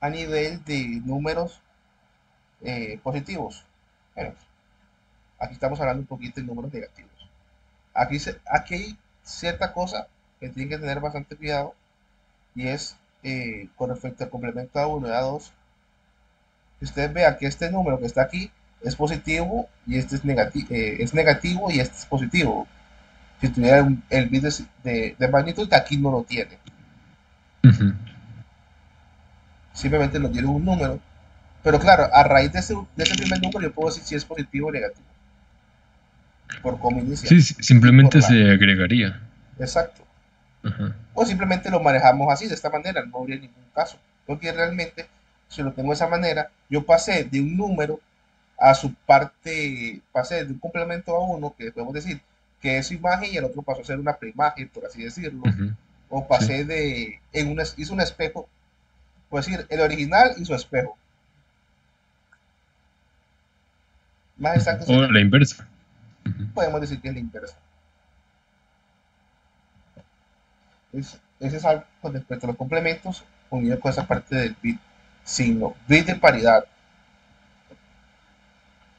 Speaker 1: a nivel de números positivos. Bueno, aquí estamos hablando un poquito de números negativos. Aquí hay cierta cosa que tienen que tener bastante cuidado y es con respecto al complemento A1 y A2. Si ustedes vean que este número que está aquí es positivo y este es negativo y este es positivo. Si tuviera el bit de magnitud, aquí no lo tiene.
Speaker 2: Ujú.
Speaker 1: Simplemente nos dieron un número. Pero claro, a raíz de ese primer número yo puedo decir si es positivo o negativo. Por cómo inicia.
Speaker 2: Sí,
Speaker 1: Y por
Speaker 2: simplemente
Speaker 1: la.
Speaker 2: se agregaría.
Speaker 1: Exacto.
Speaker 2: Ajá.
Speaker 1: O simplemente lo manejamos así, de esta manera, no habría ningún caso. Porque realmente, si lo tengo de esa manera, yo pasé de un número a su parte, pasé de un complemento a uno, que podemos decir que es su imagen y el otro pasó a ser una preimagen, por así decirlo.
Speaker 2: Ujú.
Speaker 1: O
Speaker 2: Sí.
Speaker 1: pasé hizo un espejo, por decir, el original y su espejo. Más
Speaker 2: Ujú.
Speaker 1: exacto
Speaker 2: O
Speaker 1: sería,
Speaker 2: la inversa. Ujú.
Speaker 1: podemos decir que es la inversa. Ese es algo con respecto a los complementos, unido con esa parte del bit signo, bit de paridad.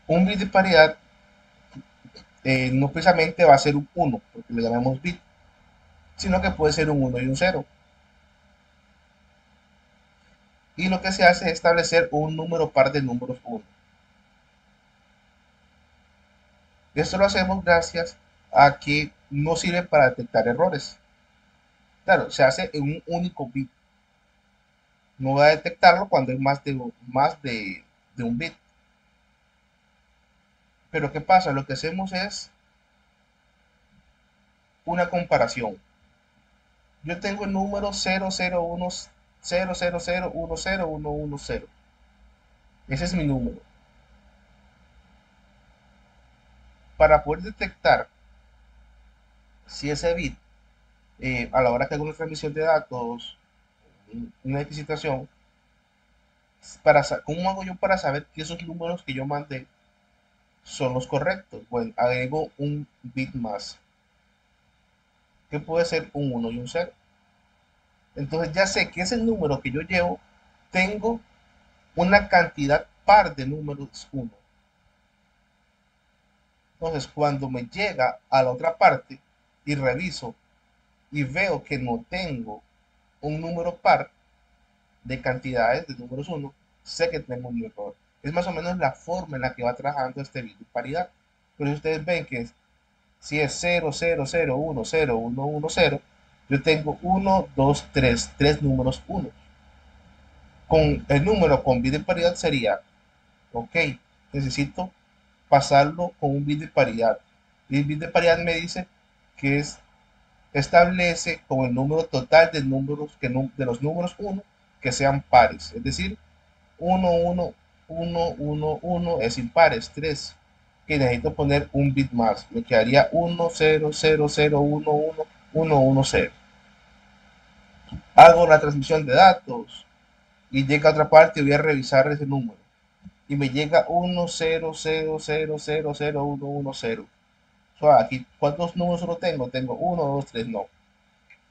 Speaker 1: Un bit de paridad no precisamente va a ser un 1, porque le llamamos bit, sino que puede ser un 1 y un 0. Y lo que se hace es establecer un número par de números 1. Esto lo hacemos gracias a que no sirve para detectar errores. Claro, se hace en un único bit. No va a detectarlo cuando hay más de un bit. Pero ¿qué pasa? Lo que hacemos es una comparación. Yo tengo el número 001 0001010. Ese es mi número. Para poder detectar si ese bit, a la hora que hago una transmisión de datos, una situación, ¿cómo hago yo para saber que esos números que yo mandé son los correctos? Bueno, agrego un bit más, que puede ser un 1 y un 0. Entonces ya sé que ese número que yo llevo, tengo una cantidad par de números 1. Entonces cuando me llega a la otra parte y reviso y veo que no tengo un número par de cantidades de números 1, sé que tengo un error. Es más o menos la forma en la que va trabajando este bit de paridad. Pero si ustedes ven que si es 000101010, yo tengo 1, 2, 3 números 1. Con el número con bit de paridad sería, ok, necesito pasarlo con un bit de paridad. Y el bit de paridad me dice que establece con el número total de números de los números 1 que sean pares. Es decir, 1, 1, 1, 1, 1 es impares, 3. Que necesito poner un bit más. Me quedaría 1, 0, 0, 0, 1, 1, 1, 1, 0. Hago la transmisión de datos y llega a otra parte y voy a revisar ese número. Y me llega 1, 0, 0, 0, 0, 0, 1, 1, 0. O sea, aquí, ¿cuántos números solo tengo? Tengo 1, 2, 3, no.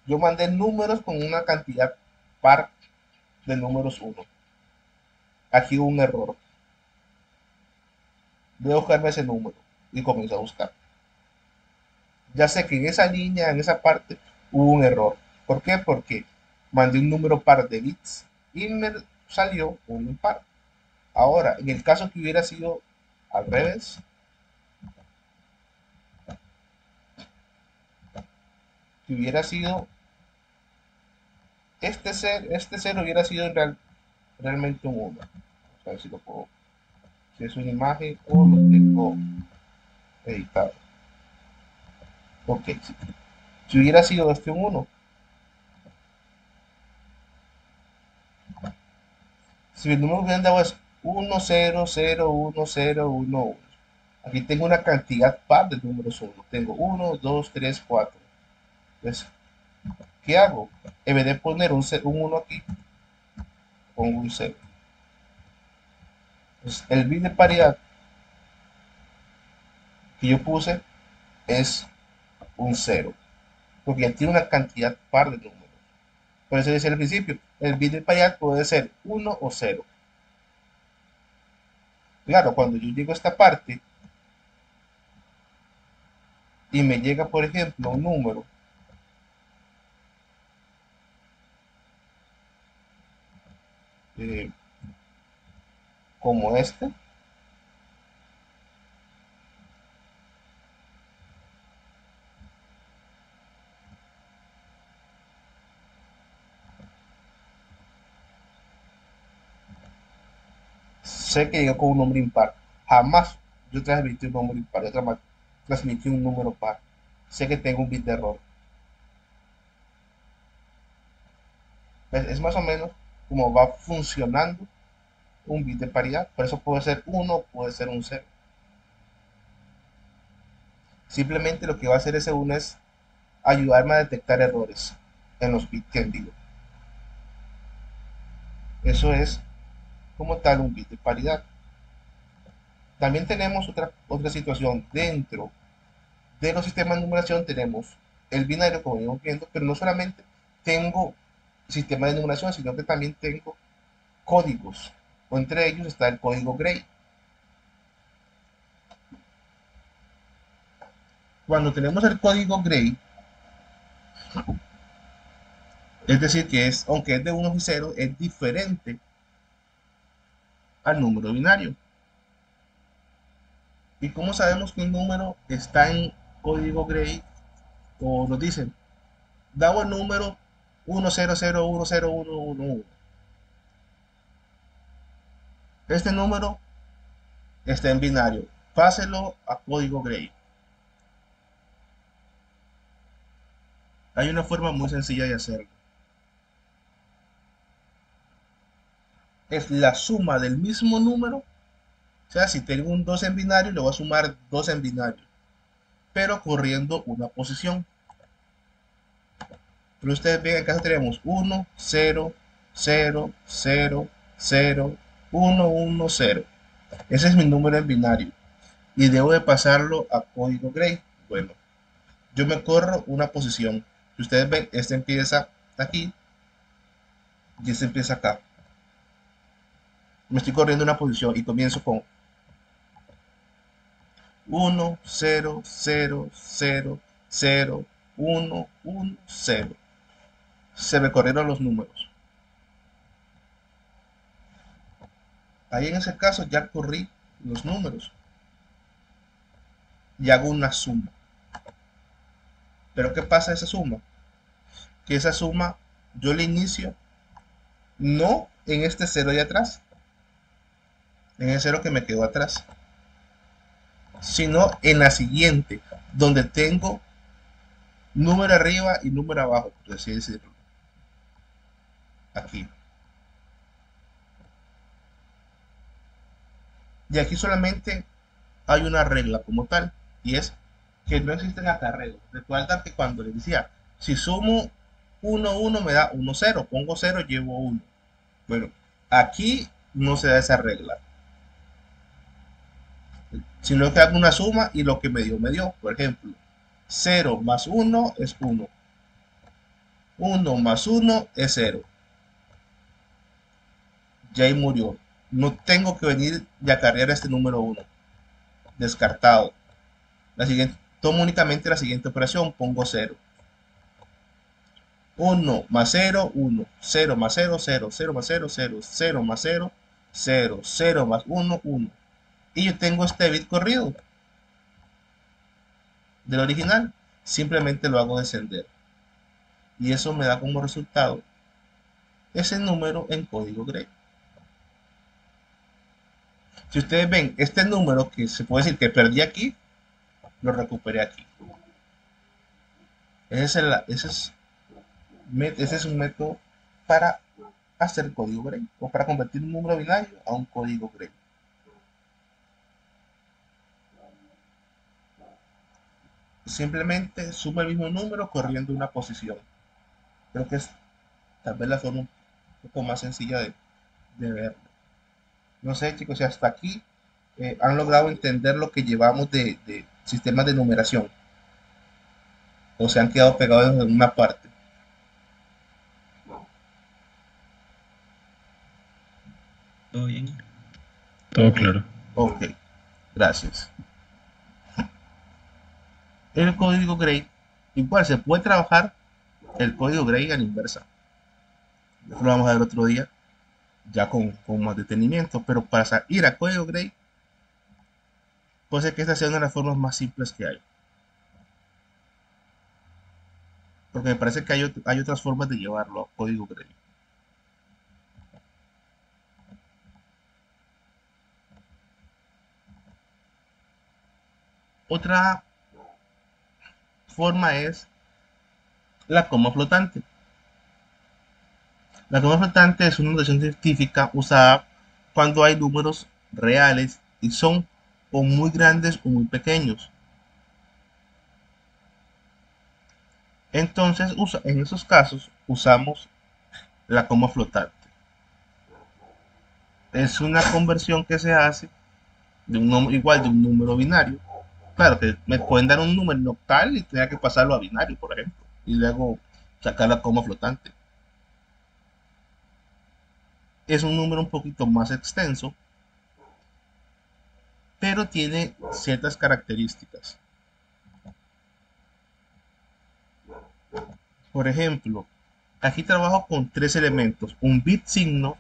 Speaker 1: Yo mandé números con una cantidad par de números 1. Aquí hubo un error. Voy a buscarme ese número y comienzo a buscar. Ya sé que en esa línea, en esa parte, hubo un error. ¿Por qué? Porque mandé un número par de bits y me salió un impar. Ahora, en el caso que hubiera sido al revés, que hubiera sido este cero hubiera sido realmente un 1. Vamos a ver si lo puedo, si es una imagen o lo tengo editado. Ok, si hubiera sido este un 1, si el número que han dado es 1, 0, 0, 1, 0, 1, 1. Aquí tengo una cantidad par de números 1. Tengo 1, 2, 3, 4. Entonces, ¿qué hago? En vez de poner un 1 aquí, pongo un 0. Entonces, el bit de paridad que yo puse es un 0. Porque ya tiene una cantidad par de números. Por eso decía al principio, el bit de paridad puede ser 1 o 0. Claro, cuando yo llego a esta parte y me llega, por ejemplo, un número eh, como este, sé que llegó con un número impar. Jamás yo transmití un número impar, yo transmití un número par. Sé que tengo un bit de error. ¿Ves? Es más o menos como va funcionando un bit de paridad. Por eso puede ser 1, puede ser un 0. Simplemente lo que va a hacer ese 1 es ayudarme a detectar errores en los bits que envío. Eso es como tal un bit de paridad. También tenemos otra situación dentro de los sistemas de numeración. Tenemos el binario, como venimos viendo, pero no solamente tengo sistemas de numeración, sino que también tengo códigos. O entre ellos está el código Gray. Cuando tenemos el código Gray, es decir, que es, aunque es de unos y ceros, es diferente al número binario. ¿Y cómo sabemos que un número está en código Gray? O nos dicen, dado el número 100101111. Este número está en binario. Páselo a código Gray. Hay una forma muy sencilla de hacerlo. Es la suma del mismo número. O sea, si tengo un 2 en binario, le voy a sumar 2 en binario, pero corriendo una posición. Pero ustedes ven, acá tenemos 1, 0, 0, 0, 0, 1, 1, 0. Ese es mi número en binario. Y debo de pasarlo a código Gray. Bueno, yo me corro una posición. Si ustedes ven, este empieza aquí y este empieza acá. Me estoy corriendo una posición y comienzo con 1, 0, 0, 0, 0, 1, 1, 0. Se me corrieron los números. Ahí en ese caso ya corrí los números y hago una suma. Pero ¿qué pasa esa suma? Que esa suma yo la inicio no en este cero de atrás, en el cero que me quedó atrás, sino en la siguiente, donde tengo número arriba y número abajo, por así decirlo. Aquí. Y aquí solamente hay una regla como tal, y es que no existen acarreos. Recuerda que cuando les decía, si sumo 1, 1 me da 1, 0, pongo 0, llevo 1. Bueno, aquí no se da esa regla, sino que hago una suma y lo que me dio, me dio. Por ejemplo, 0 más 1 es 1. 1 más 1 es 0. Ya ahí murió. No tengo que venir y acarrear este número 1. Descartado. La siguiente, tomo únicamente la siguiente operación, pongo 0. 1 más 0, 1. 0 más 0, 0. 0 más 0, 0. 0 más 0, 0. 0 más 1, 1. Y yo tengo este bit corrido del original. Simplemente lo hago descender. Y eso me da como resultado ese número en código Gray. Si ustedes ven, este número que se puede decir que perdí aquí, lo recuperé aquí. Ese es un método para hacer código Gray o para convertir un número binario a un código Gray. Simplemente suma el mismo número corriendo una posición. Creo que es tal vez la forma un poco más sencilla de verlo. No sé, chicos, si hasta aquí han logrado entender lo que llevamos de sistemas de numeración o se han quedado pegados en una parte.
Speaker 3: ¿Todo bien?
Speaker 2: Todo claro.
Speaker 1: Ok, gracias. El código Gray, igual se puede trabajar el código Gray a la inversa. Eso lo vamos a ver otro día, ya con más detenimiento, pero para ir a código Gray, puede ser que esta sea una de las formas más simples que hay. Porque me parece que hay otras formas de llevarlo a código Gray. Otra forma es la coma flotante. La coma flotante es una notación científica usada cuando hay números reales y son o muy grandes o muy pequeños. Entonces, en esos casos usamos la coma flotante. Es una conversión que se hace de igual de un número binario. Claro que me pueden dar un número octal y tener que pasarlo a binario, por ejemplo, y luego sacar la coma flotante. Es un número un poquito más extenso, pero tiene ciertas características. Por ejemplo, aquí trabajo con tres elementos: un bit signo,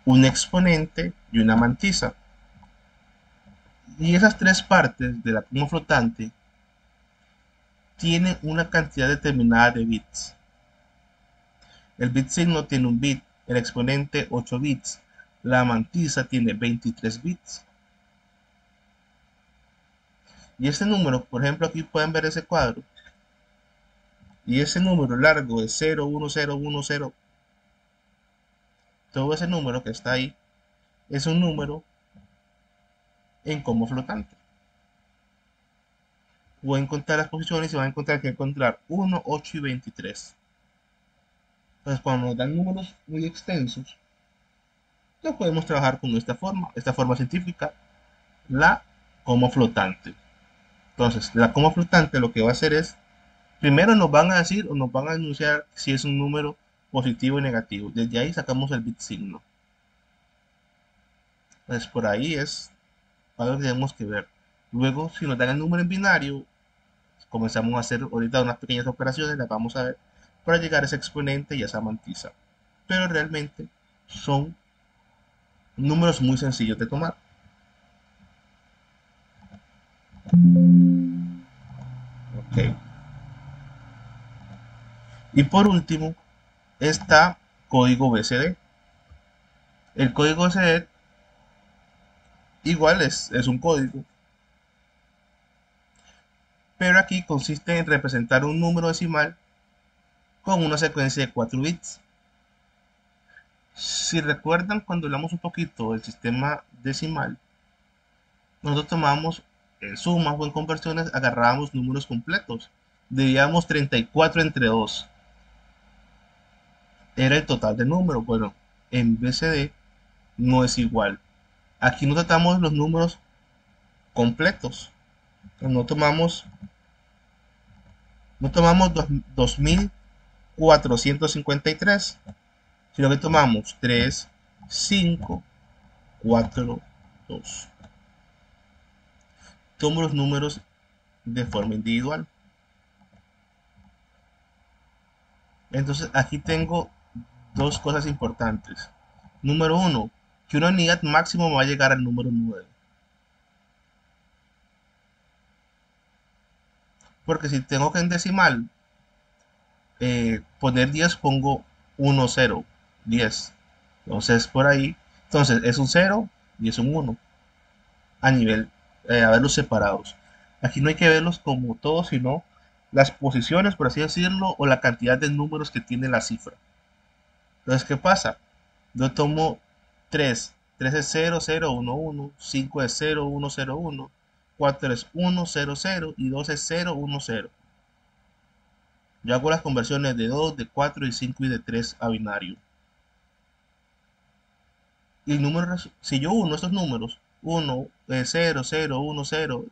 Speaker 1: un exponente y una mantisa. Y esas tres partes de la coma flotante tienen una cantidad determinada de bits. El bit signo tiene un bit, el exponente 8 bits, la mantisa tiene 23 bits. Y ese número, por ejemplo, aquí pueden ver ese cuadro. Y ese número largo de 0, 1, 0, 1, 0, todo ese número que está ahí es un número en como flotante. Pueden contar las posiciones y van a encontrar que encontrar 1, 8 y 23. Entonces, cuando nos dan números muy extensos, no podemos trabajar con esta forma científica, la coma flotante. Entonces, la coma flotante lo que va a hacer es, primero nos van a decir o nos van a anunciar si es un número positivo o negativo. Desde ahí sacamos el bit signo. Entonces, por ahí es algo que tenemos que ver. Luego, si nos dan el número en binario, comenzamos a hacer ahorita unas pequeñas operaciones, las vamos a ver, para llegar a ese exponente y a esa mantisa. Pero realmente son números muy sencillos de tomar. Ok. Y por último, está código BCD. El código BCD igual es un código, pero aquí consiste en representar un número decimal con una secuencia de 4 bits. Si recuerdan, cuando hablamos un poquito del sistema decimal, nosotros tomamos en sumas o en conversiones, agarrábamos números completos. Dividíamos 34 entre 2. Era el total de números. Bueno, en BCD no es igual. Aquí no tratamos los números completos. No tomamos 2453, sino que tomamos 3, 5, 4, 2. Tomo los números de forma individual. Entonces aquí tengo dos cosas importantes. Número uno, que una unidad máximo va a llegar al número 9. Porque si tengo que en decimal poner 10, pongo 1, 0, 10. Entonces por ahí, entonces es un 0 y es un 1 a nivel, a verlos separados. Aquí no hay que verlos como todos, sino las posiciones, por así decirlo, o la cantidad de números que tiene la cifra. Entonces, ¿qué pasa? Yo tomo 3. 3 es 0, 0, 1, 1. 5 es 0, 1, 0, 1. 4 es 1, 0, 0. Y 2 es 0, 1, 0. Yo hago las conversiones de 2, de 4, de 5 y de 3 a binario. Y el número, si yo uno estos números, 1, 0, 0, 1, 0,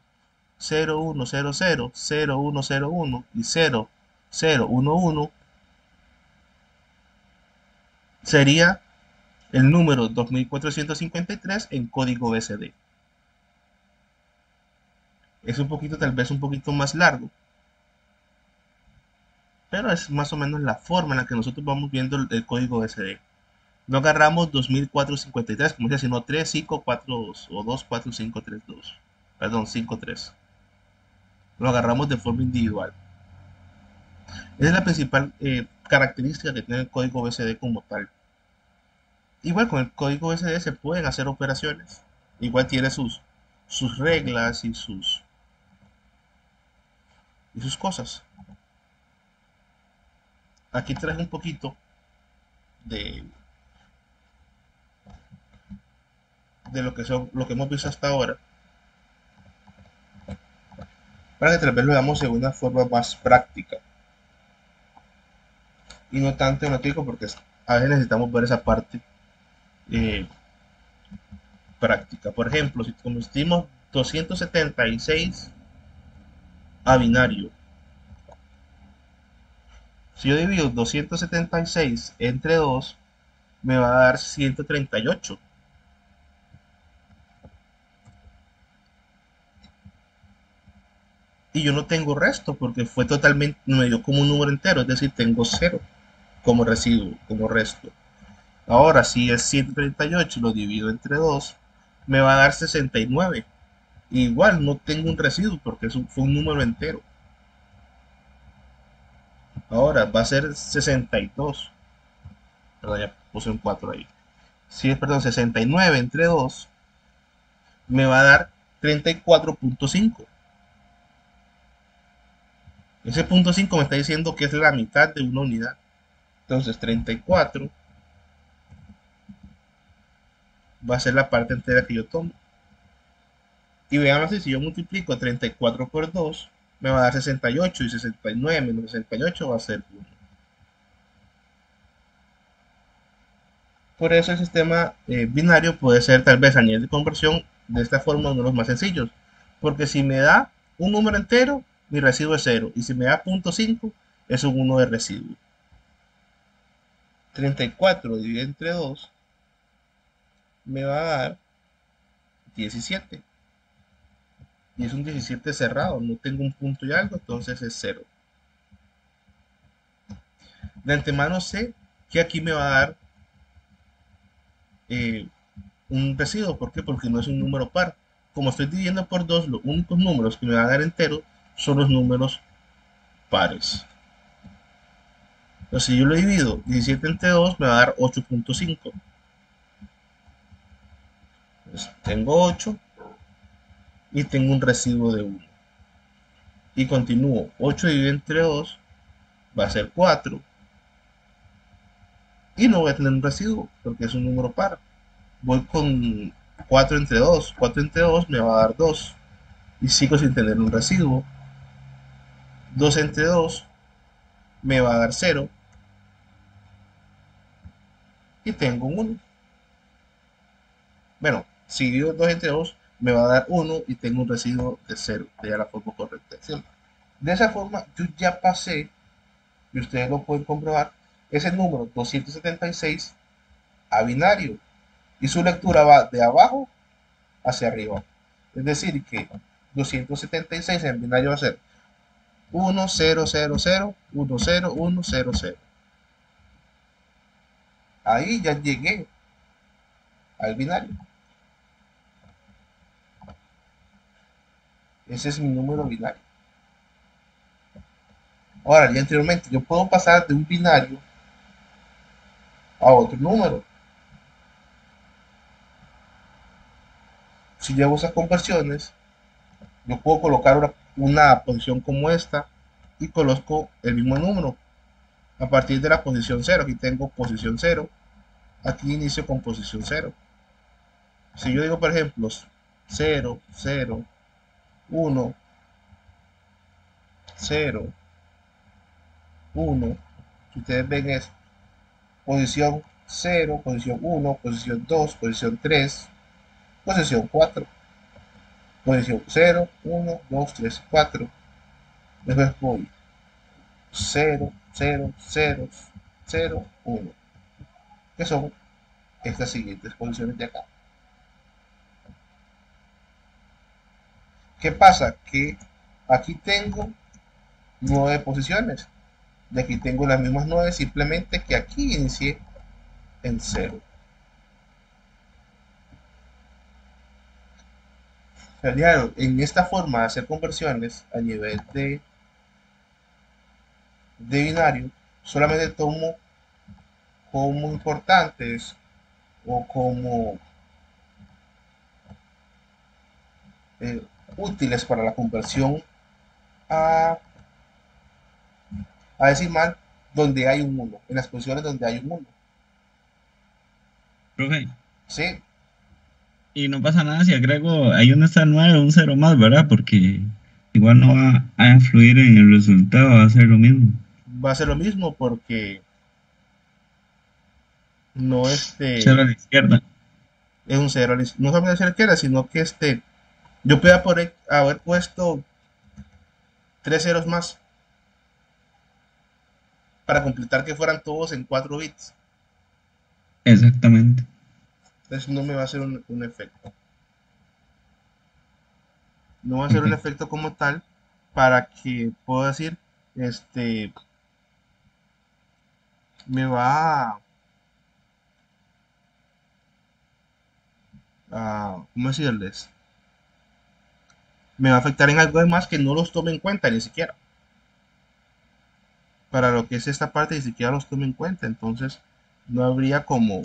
Speaker 1: 0, 1, 0, 0, 0, 1, 0, 1 y 0, 0, 1, 1, sería el número 2453 en código BCD. Es un poquito, tal vez un poquito más largo, pero es más o menos la forma en la que nosotros vamos viendo el código BCD. No agarramos 2453 como decía, sino 3, 5, 4, 2 o 2, 4, 5, 3, 2. Perdón, 5, 3. Lo agarramos de forma individual. Esa es la principal característica que tiene el código BCD como tal. Igual con el código BCD se pueden hacer operaciones. Igual tiene sus reglas y sus cosas. Aquí traje un poquito de, de lo que hemos visto hasta ahora, para que tal vez lo veamos de una forma más práctica y no tanto en lo teórico, porque a veces necesitamos ver esa parte eh, práctica. Por ejemplo, si convertimos 276 a binario, si yo divido 276 entre 2, me va a dar 138. y yo no tengo resto porque fue totalmente, me dio como un número entero, es decir, tengo cero como residuo, como resto. Ahora, si es 138 lo divido entre 2 me va a dar 69. Igual no tengo un residuo porque eso fue un número entero. Ahora va a ser 62. Perdón, ya puse un 4 ahí. Sí, perdón, 69 entre 2 me va a dar 34.5. Ese punto 5 me está diciendo que es la mitad de una unidad. Entonces 34 va a ser la parte entera que yo tomo. Y veamos si yo multiplico 34 por 2, me va a dar 68 y 69 menos 68 va a ser 1. Por eso el sistema binario puede ser tal vez a nivel de conversión de esta forma uno de los más sencillos. Porque si me da un número entero, mi residuo es 0. Y si me da 0.5, es un 1 de residuo. 34 dividido entre 2 me va a dar 17. Y es un 17 cerrado, no tengo un punto y algo, entonces es 0. De antemano sé que aquí me va a dar eh, un residuo. ¿Por qué? Porque no es un número par. Como estoy dividiendo por 2, los únicos números que me van a dar enteros son los números pares. Entonces, si yo lo divido 17 entre 2, me va a dar 8.5. Entonces, tengo 8 y tengo un residuo de 1. Y continúo. 8 dividido entre 2 va a ser 4. Y no voy a tener un residuo porque es un número par. Voy con 4 entre 2. 4 entre 2 me va a dar 2. Y sigo sin tener un residuo. 2 entre 2 me va a dar 0. Y tengo un 1. Bueno, si divido 2 entre 2 me va a dar 1 y tengo un residuo de 0. Ya la forma correcta. De esa forma yo ya pasé, y ustedes lo pueden comprobar, ese número 276 a binario. Y su lectura va de abajo hacia arriba. Es decir, que 276 en binario va a ser 1, 0, 0, 0, 1, 0, 1, 0, 0. Ahí ya llegué al binario. Ese es mi número binario. Ahora, ya anteriormente, yo puedo pasar de un binario a otro número. Si yo hago esas conversiones, yo puedo colocar una posición como esta y coloco el mismo número a partir de la posición 0. Aquí tengo posición 0. Aquí inicio con posición 0. Si yo digo, por ejemplo, 0, 0, 1, 0, 1, si ustedes ven es posición 0, posición 1, posición 2, posición 3, posición 4, posición 0, 1, 2, 3, 4. Después voy 0, 0, 0, 0, 1, que son estas siguientes posiciones de acá. ¿Qué pasa? Que aquí tengo 9 posiciones. De aquí tengo las mismas 9, simplemente que aquí inicié en 0. Claro, en esta forma de hacer conversiones a nivel de binario, solamente tomo como importantes o como eh, útiles para la conversión a, a decimal donde hay un 1, en las posiciones donde hay un 1.
Speaker 3: Profe,
Speaker 1: ¿Sí?
Speaker 3: y no pasa nada si agrego ahí donde está el 9 un 0 más, ¿verdad? Porque igual no va a influir en el resultado, va a ser lo mismo.
Speaker 1: Va a ser lo mismo porque no
Speaker 3: Cero a la izquierda.
Speaker 1: es un 0, no solamente a la izquierda, sino que yo podía haber puesto 3 ceros más para completar que fueran todos en 4 bits.
Speaker 3: Exactamente.
Speaker 1: Entonces no me va a hacer un efecto. No va a ser un
Speaker 3: Ok.
Speaker 1: efecto como tal para que pueda decir, este, me va ¿cómo decirles? Me va a afectar en algo de más que no los tome en cuenta ni siquiera. Para lo que es esta parte ni siquiera los tome en cuenta. Entonces no habría como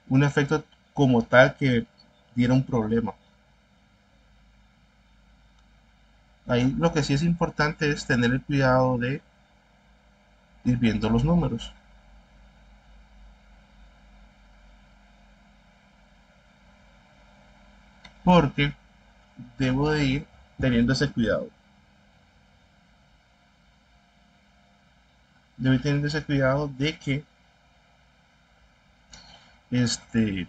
Speaker 1: un efecto como tal que diera un problema. Ahí lo que sí es importante es tener el cuidado de ir viendo los números. Porque debo de ir teniendo ese cuidado. Debo ir teniendo ese cuidado de que este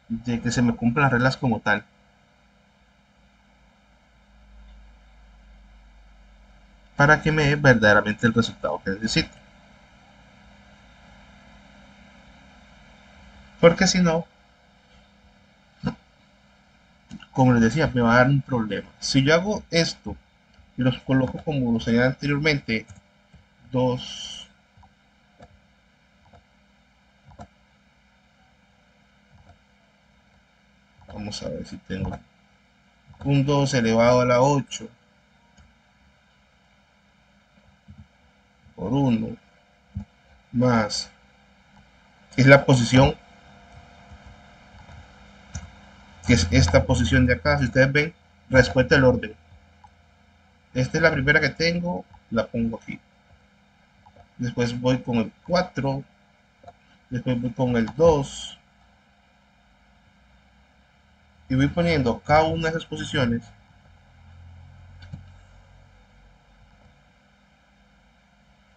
Speaker 1: de que se me cumplan las reglas como tal, para que me dé verdaderamente el resultado que necesito. Porque si no, como les decía, me va a dar un problema. Si yo hago esto y los coloco como lo señalé anteriormente, dos, vamos a ver si tengo un 2 elevado a la 8 por 1 más, que es la posición, que es esta posición de acá. Si ustedes ven, respeta el orden. Esta es la primera que tengo, la pongo aquí. Después voy con el 4, después voy con el 2 y voy poniendo cada una de esas posiciones.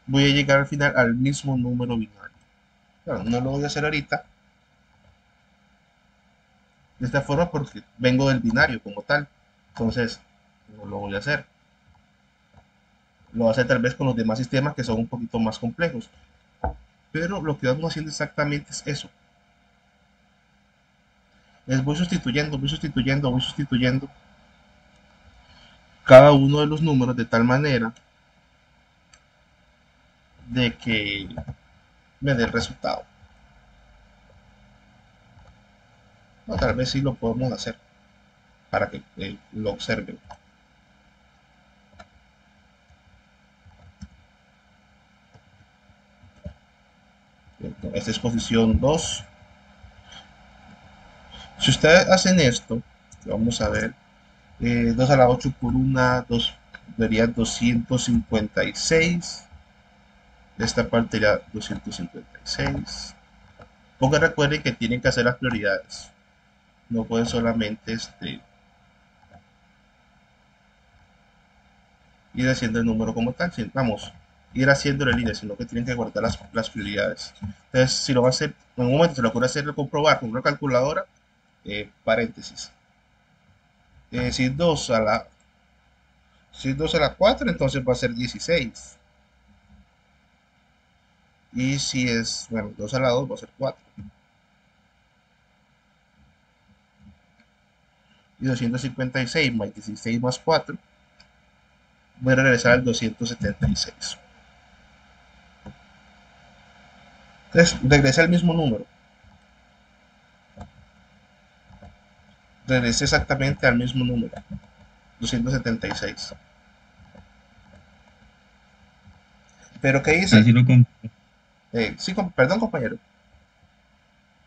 Speaker 1: Voy a llegar al final al mismo número binario. Claro, no lo voy a hacer ahorita de esta forma porque vengo del binario como tal. Entonces, no lo voy a hacer. Lo voy a hacer tal vez con los demás sistemas que son un poquito más complejos. Pero lo que vamos haciendo exactamente es eso. Les voy sustituyendo, voy sustituyendo, voy sustituyendo cada uno de los números de tal manera de que me dé el resultado. O tal vez sí lo podemos hacer para que lo observen. Esta es posición 2. Si ustedes hacen esto, vamos a ver, 2 a la 8 por 1, 2, daría 256. Esta parte ya 256. Porque recuerden que tienen que hacer las prioridades. No pueden solamente ir haciendo el número como tal. Vamos, ir haciendo la línea, sino que tienen que guardar las prioridades. Entonces, si lo va a hacer, en un momento se lo ocurre hacerlo, comprobar con una calculadora, paréntesis. Si 2 a la 4, entonces va a ser 16. Y si es, bueno, 2 a la 2 va a ser 4. Y 256 más 16 más 4, voy a regresar al 276. Entonces, regresa al mismo número. Regresé exactamente al mismo número. 276. Pero ¿qué hice?
Speaker 3: Así lo,
Speaker 1: Sí, perdón, compañero.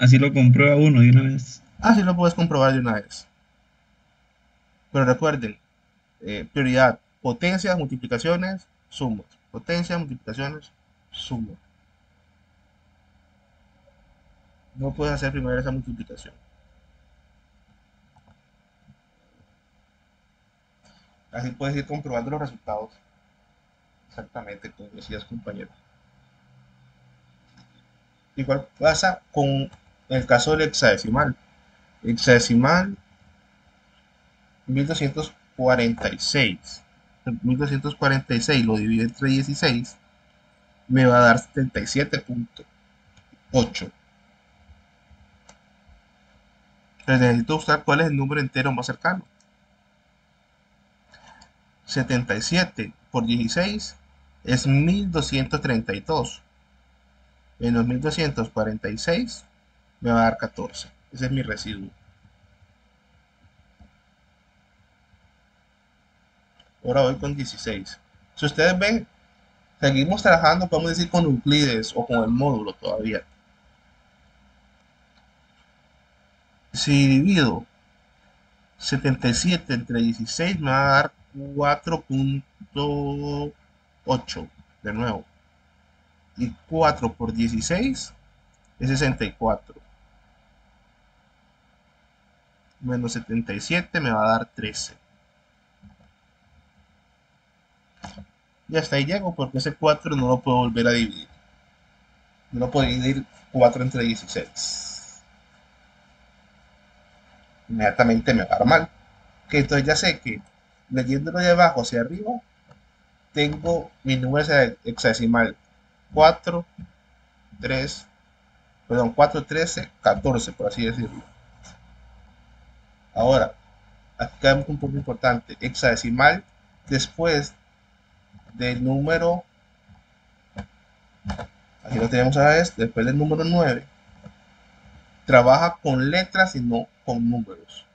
Speaker 3: así lo comprueba uno de una vez.
Speaker 1: Sí lo puedes comprobar de una vez. Pero recuerden, prioridad, potencias, multiplicaciones, sumas. Potencias, multiplicaciones, sumas. No puedes hacer primero esa multiplicación. Así puedes ir comprobando los resultados. Exactamente, como decías, compañero. Igual pasa con el caso del hexadecimal. Hexadecimal 1246. 1246 lo divido entre 16, me va a dar 77.8. Entonces necesito buscar cuál es el número entero más cercano. 77 por 16 es 1232. Menos 1246 me va a dar 14. Ese es mi residuo. Ahora voy con 16. Si ustedes ven, seguimos trabajando, podemos decir, con Euclides o con el módulo todavía. Si divido 77 entre 16 me va a dar 4.8 de nuevo. Y 4 por 16 es 64. Menos 77 me va a dar 13. Y hasta ahí llego porque ese 4 no lo puedo volver a dividir. No lo puedo dividir 4 entre 16. Inmediatamente me va a dar mal. Que entonces ya sé que leyéndolo de abajo hacia arriba tengo mi número hexadecimal 4, 3, perdón, 4, 13, 14, por así decirlo. Ahora, aquí cae un punto importante. Hexadecimal después del número, aquí lo tenemos a la vez, después del número 9, trabaja con letras y no con números.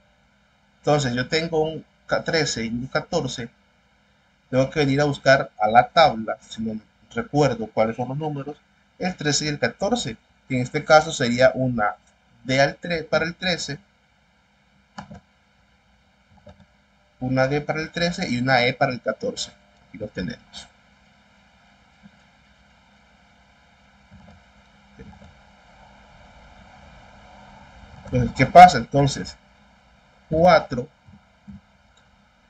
Speaker 1: Entonces yo tengo un 13 y un 14, tengo que venir a buscar a la tabla, si no recuerdo cuáles son los números, el 13 y el 14, que en este caso sería una D para el 13, una D para el 13 y una E para el 14. Aquí lo tenemos. Entonces, ¿qué pasa? Entonces, 4,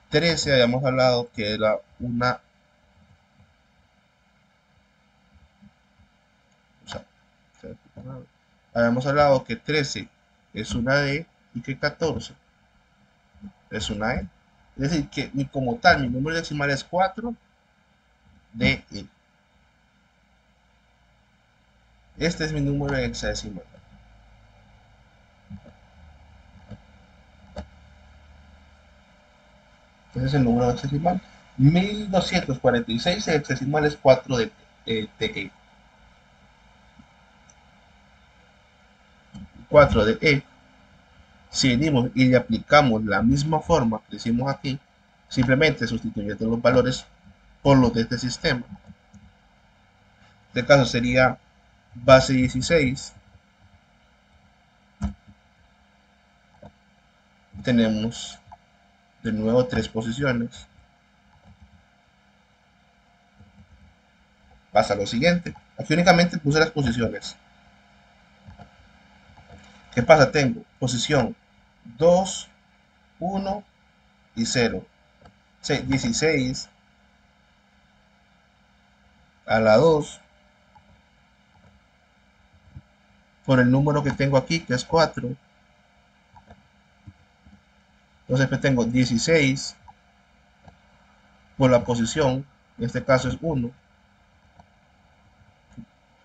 Speaker 1: 13, habíamos hablado que era una... O sea, habíamos hablado que 13 es una D y que 14 es una E. Es decir, que como tal, mi número decimal es 4 DE. Este es mi número hexadecimal. Ese es el número hexadecimal. 1246, el hexadecimal es 4 de TE. 4 de E. Si venimos y le aplicamos la misma forma que hicimos aquí, simplemente sustituyendo los valores por los de este sistema. En este caso sería base 16. Tenemos de nuevo 3 posiciones. Pasa lo siguiente. Aquí únicamente puse las posiciones. ¿Qué pasa? Tengo posición 2, 1 y 0. 16 a la 2 por el número que tengo aquí, que es 4. Entonces pues tengo 16 por la posición, en este caso es 1,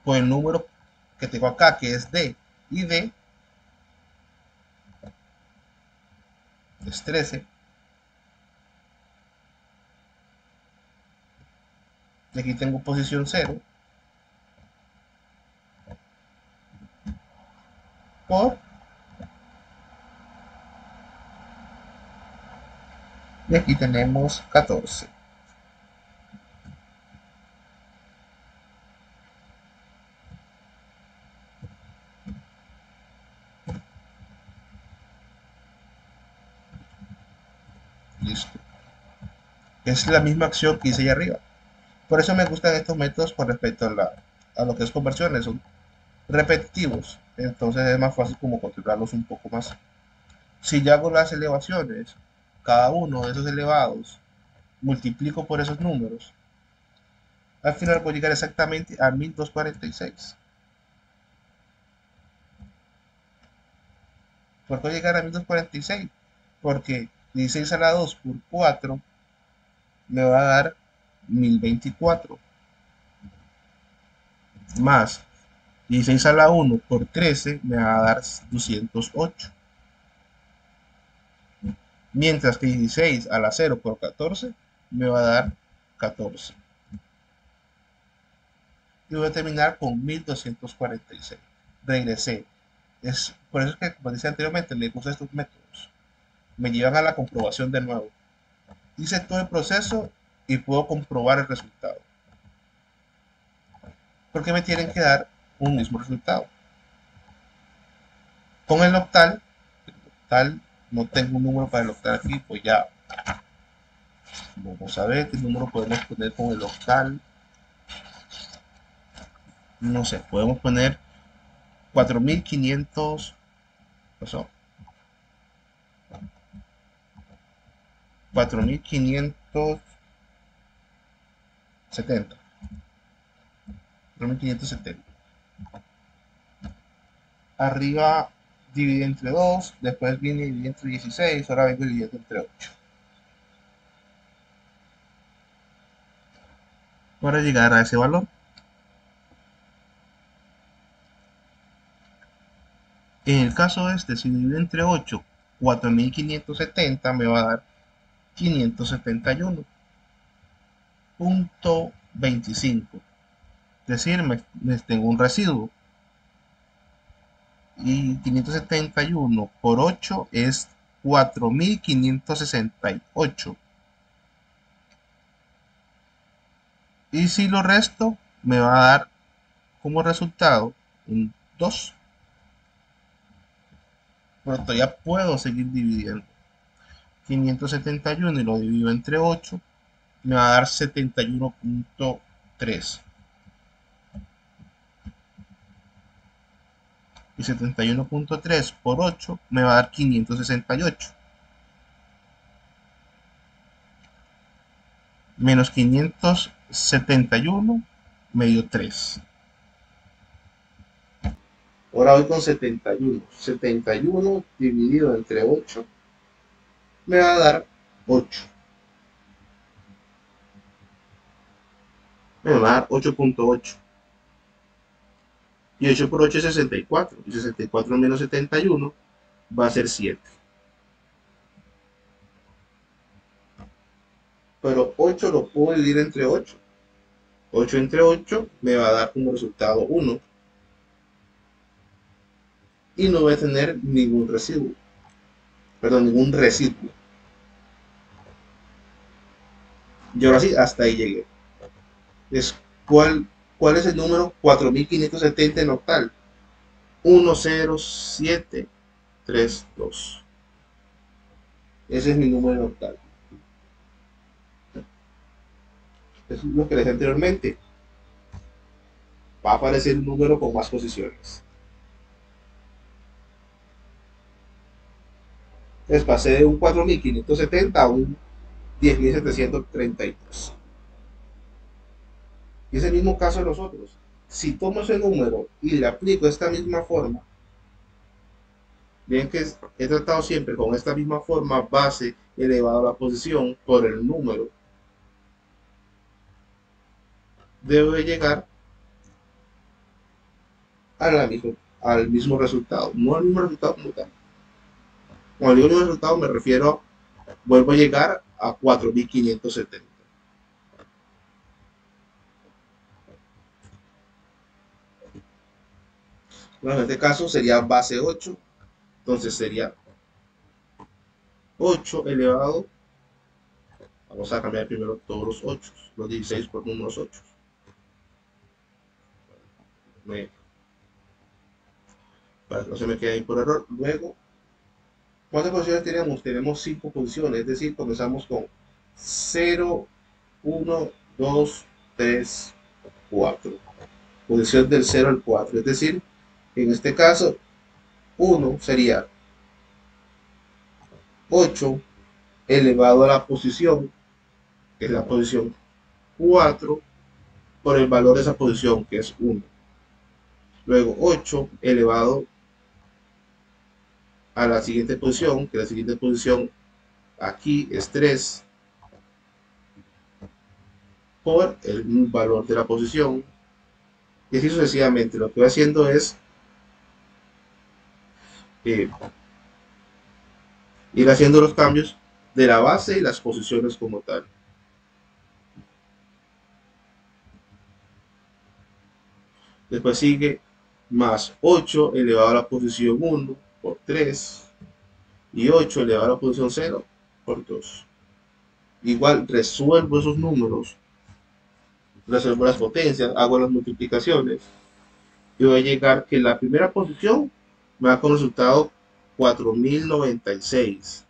Speaker 1: por el número que tengo acá, que es D, y D es 13. Y aquí tengo posición 0 por, y aquí tenemos 14. Listo. Es la misma acción que hice ahí arriba. Por eso me gustan estos métodos con respecto a lo que es conversiones. Son repetitivos. Entonces es más fácil como controlarlos un poco más. Si yo hago las elevaciones, cada uno de esos elevados, multiplico por esos números, al final voy a llegar exactamente a 1246. ¿Por qué voy a llegar a 1246? Porque 16 a la 2 por 4 me va a dar 1024. Más 16 a la 1 por 13 me va a dar 208. Mientras que 16 a la 0 por 14 me va a dar 14. Y voy a terminar con 1246. Regresé. Es por eso que, como decía anteriormente, me gustan estos métodos. Me llevan a la comprobación de nuevo. Hice todo el proceso y puedo comprobar el resultado. Porque me tienen que dar un mismo resultado. Con el octal no tengo un número para el octal aquí, pues ya. Vamos a ver qué número podemos poner con el octal. No sé, podemos poner 4500. Pasó. 4570. 4570. Arriba divide entre 2, después viene dividir entre 16, ahora vengo dividiendo entre 8. Para llegar a ese valor. En el caso este, si divido entre 8, 4570 me va a dar 571.25. Es decir, tengo un residuo. Y 571 por 8 es 4568. Y si lo resto, me va a dar como resultado un 2. Pero todavía puedo seguir dividiendo. 571 y lo divido entre 8, me va a dar 71.3. Y 71.3 por 8 me va a dar 568. Menos 571 me dio 3. Ahora voy con 71. 71 dividido entre 8 me va a dar 8. Me va a dar 8.8. Y 8 por 8 es 64. Y 64 menos 71 va a ser 7. Pero 8 lo puedo dividir entre 8. 8 entre 8 me va a dar como resultado 1. Y no voy a tener ningún residuo. Perdón, ningún residuo. Y ahora sí, hasta ahí llegué. ¿Cuál es el número 4570 en octal? 10732. Ese es mi número en octal. Eso es lo que les dije anteriormente. Va a aparecer un número con más posiciones. Entonces pasé de un 4570 a un 10.732. Y es el mismo caso de los otros. Si tomo ese número y le aplico esta misma forma, bien que he tratado siempre con esta misma forma base elevado a la posición por el número, debo de llegar al mismo resultado, no al mismo resultado como tal. Cuando digo mismo resultado me refiero, vuelvo a llegar a 4570. Bueno, en este caso sería base 8, entonces sería 8 elevado, vamos a cambiar primero todos los 8, los 16 por números 8. Para que no se me quede ahí por error. Luego, ¿cuántas posiciones tenemos? Tenemos 5 posiciones, es decir, comenzamos con 0, 1, 2, 3, 4. Posición del 0 al 4, es decir, en este caso, 1 sería 8 elevado a la posición, que es la posición 4, por el valor de esa posición, que es 1. Luego 8 elevado a la siguiente posición, que la siguiente posición aquí es 3, por el valor de la posición. Y así sucesivamente. Lo que voy haciendo es ir haciendo los cambios de la base y las posiciones como tal. Después sigue más 8 elevado a la posición 1 por 3 y 8 elevado a la posición 0 por 2. Igual resuelvo esos números, resuelvo las potencias, hago las multiplicaciones y voy a llegar que la primera posición me da como resultado 4096,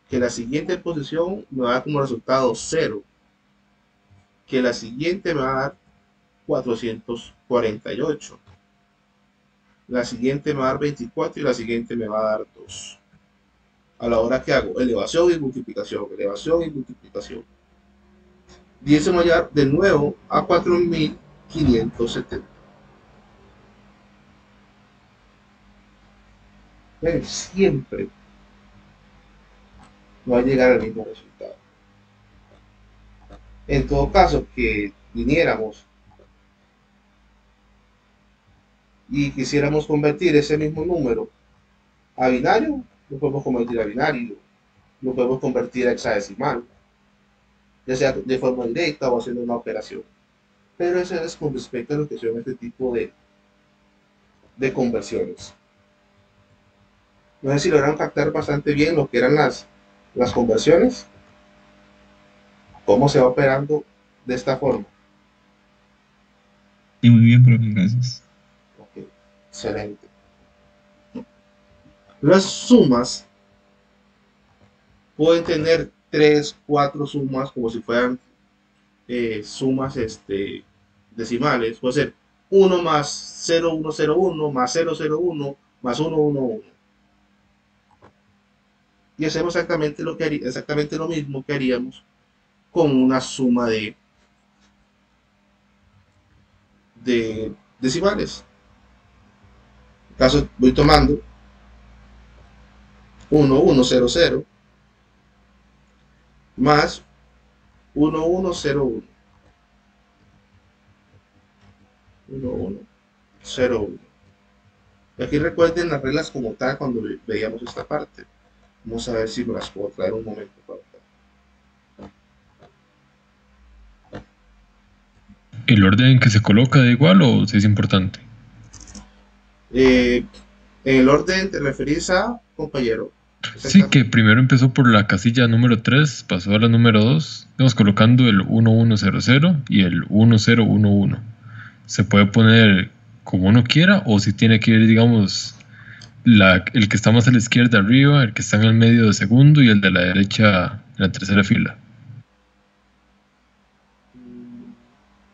Speaker 1: que la siguiente posición me va a dar como resultado 0, que la siguiente me va a dar 448, la siguiente me va a dar 24 y la siguiente me va a dar 2. A la hora que hago elevación y multiplicación, elevación y multiplicación, 10 se va a llevar de nuevo a 4570. Siempre no va a llegar al mismo resultado. En todo caso, que viniéramos y quisiéramos convertir ese mismo número a binario, lo podemos convertir a binario, lo podemos convertir a hexadecimal, ya sea de forma directa o haciendo una operación. Pero eso es con respecto a lo que son este tipo de conversiones. No sé si lograron captar bastante bien lo que eran las conversiones, cómo se va operando de esta forma.
Speaker 3: Sí, muy bien, profe, gracias.
Speaker 1: Okay. Excelente. Las sumas pueden tener 3, 4 sumas como si fueran sumas decimales. Puede ser 1 más 0101 más 001 más 111. Y hacemos exactamente lo mismo que haríamos con una suma de decimales. En caso, voy tomando 1100 más 1101. 1101. Y aquí recuerden las reglas como tal cuando veíamos esta parte. Vamos a ver si me las puedo traer un momento para acá.
Speaker 2: ¿El orden en que se coloca da igual o si es importante?
Speaker 1: En el orden te referís a, compañero.
Speaker 2: Sí, que primero empezó por la casilla número 3, pasó a la número 2, estamos colocando el 1100 y el 1011. Se puede poner como uno quiera o si tiene que ir, digamos, el que está más a la izquierda arriba, el que está en el medio de segundo y el de la derecha en la tercera fila.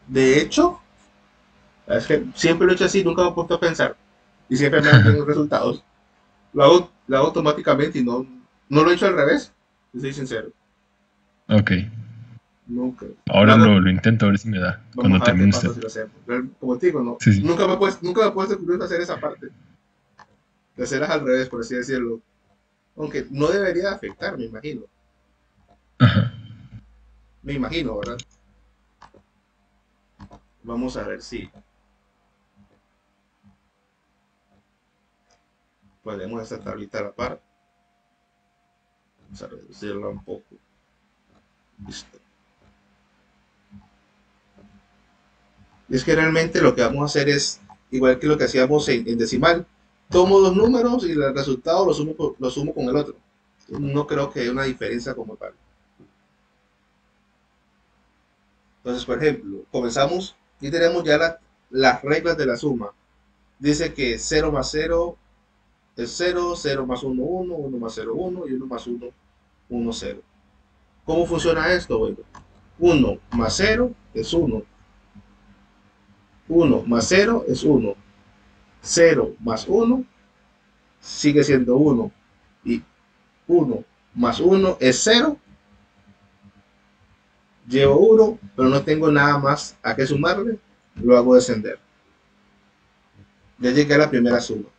Speaker 1: De hecho, es que siempre lo he hecho así, nunca me he puesto a pensar. Y siempre me dan bien resultados. Lo hago automáticamente y no lo he hecho al revés. Soy sincero.
Speaker 2: Ok.
Speaker 1: Nunca.
Speaker 2: Ahora lo intento a ver si me da.
Speaker 1: Vamos
Speaker 2: Cuando
Speaker 1: a ver qué
Speaker 2: termine
Speaker 1: pasa
Speaker 2: usted.
Speaker 1: si lo hacemos. Como te digo, no.
Speaker 2: Sí.
Speaker 1: Nunca me he puesto curioso hacer esa parte. De hacerlas al revés, por así decirlo. Aunque no debería afectar, me imagino.
Speaker 2: Ajá.
Speaker 1: Me imagino, ¿verdad? Vamos a ver si podemos esta tablita a la par. Vamos a reducirla un poco. Listo. Y es que realmente lo que vamos a hacer es igual que lo que hacíamos en decimal. Tomo los números y el resultado lo sumo con el otro. No creo que haya una diferencia como tal. Entonces, por ejemplo, comenzamos y tenemos ya las reglas de la suma. Dice que 0 más 0 es 0, 0 más 1, 1, 1 más 0, 1 y 1 más 1, 1, 0. ¿Cómo funciona esto? Bueno, 1 más 0 es 1. 1 más 0 es 1. 0 más 1 sigue siendo 1. Y 1 más 1 es 0. Llevo 1, pero no tengo nada más a qué sumarle. Lo hago descender. Ya llegué a la primera suma.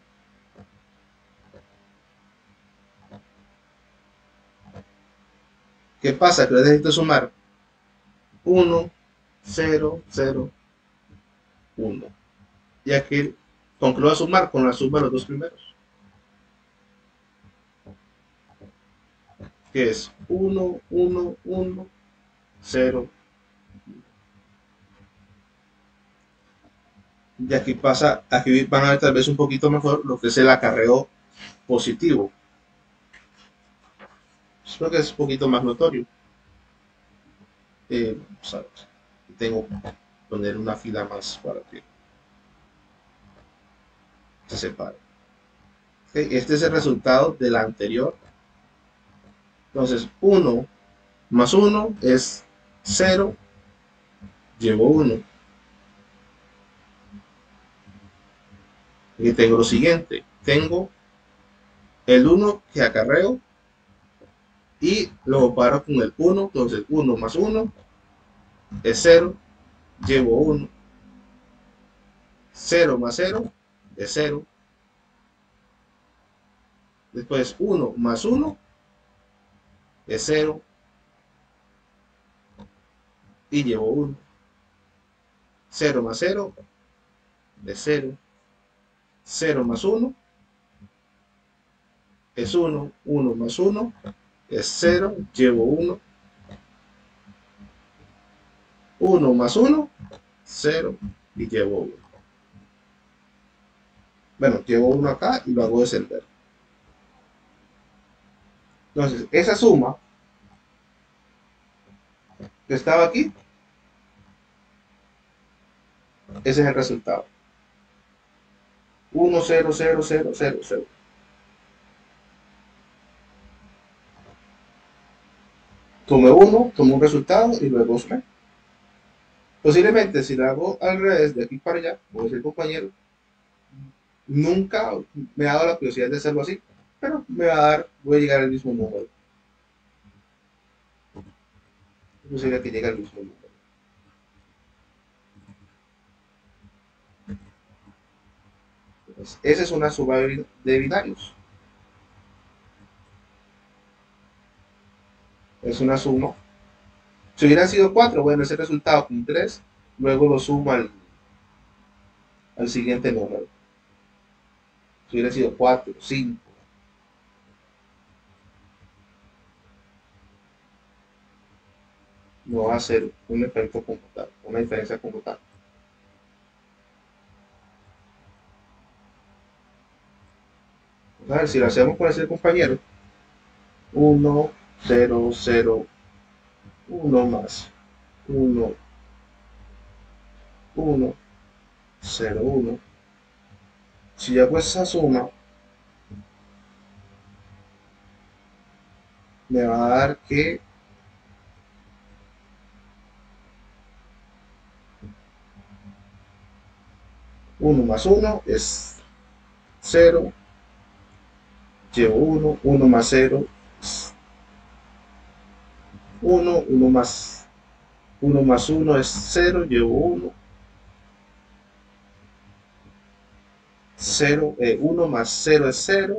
Speaker 1: ¿Qué pasa? Que necesito sumar 1, 0, 0, 1. Y aquí concluyo a sumar con la suma de los dos primeros. que es 1, 1, 1, 0. Y aquí pasa, aquí van a ver tal vez un poquito mejor lo que es el acarreo positivo. Creo que es un poquito más notorio. ¿Sabes? Tengo que poner una fila más para que se separe. Okay, este es el resultado de la anterior. Entonces, 1 más 1 es 0, llevo 1. Y tengo lo siguiente, tengo el 1 que acarreo y lo comparo con el 1, entonces 1 más 1 es 0, llevo 1. 0 más 0 es 0. Después 1 más 1 es 0 y llevo 1. 0 más 0 es 0. 0 más 1 es 1. 1 más 1 es 0, llevo 1. 1 más 1, 0 y llevo 1. Bueno, llevo 1 acá y lo hago descender. Entonces, esa suma que estaba aquí, ese es el resultado. 1, 0, 0, 0, 0, 0. Tomé 1, tomé un resultado y luego sumé. Posiblemente si lo hago al revés, de aquí para allá, como dice el compañero, nunca me ha dado la curiosidad de hacerlo así, pero me va a dar, voy a llegar al mismo número. Es posible que llegue al mismo número. Entonces, esa es una suma de binarios. Es una suma. Si hubieran sido 4, bueno, ese resultado con 3, luego lo sumo al siguiente número. Si hubiera sido 4, 5. No va a ser un efecto como tal, una diferencia como tal. A ver, si lo hacemos con ese compañero, 1, 0, 0, 1 más 1, 1, 0, 1. Si hago esa suma, me va a dar que 1 más 1 es 0, llevo 1, 1 más 0 es 1, 1 más 1 es 0, llevo 1, 0, 1 más 0 es 0,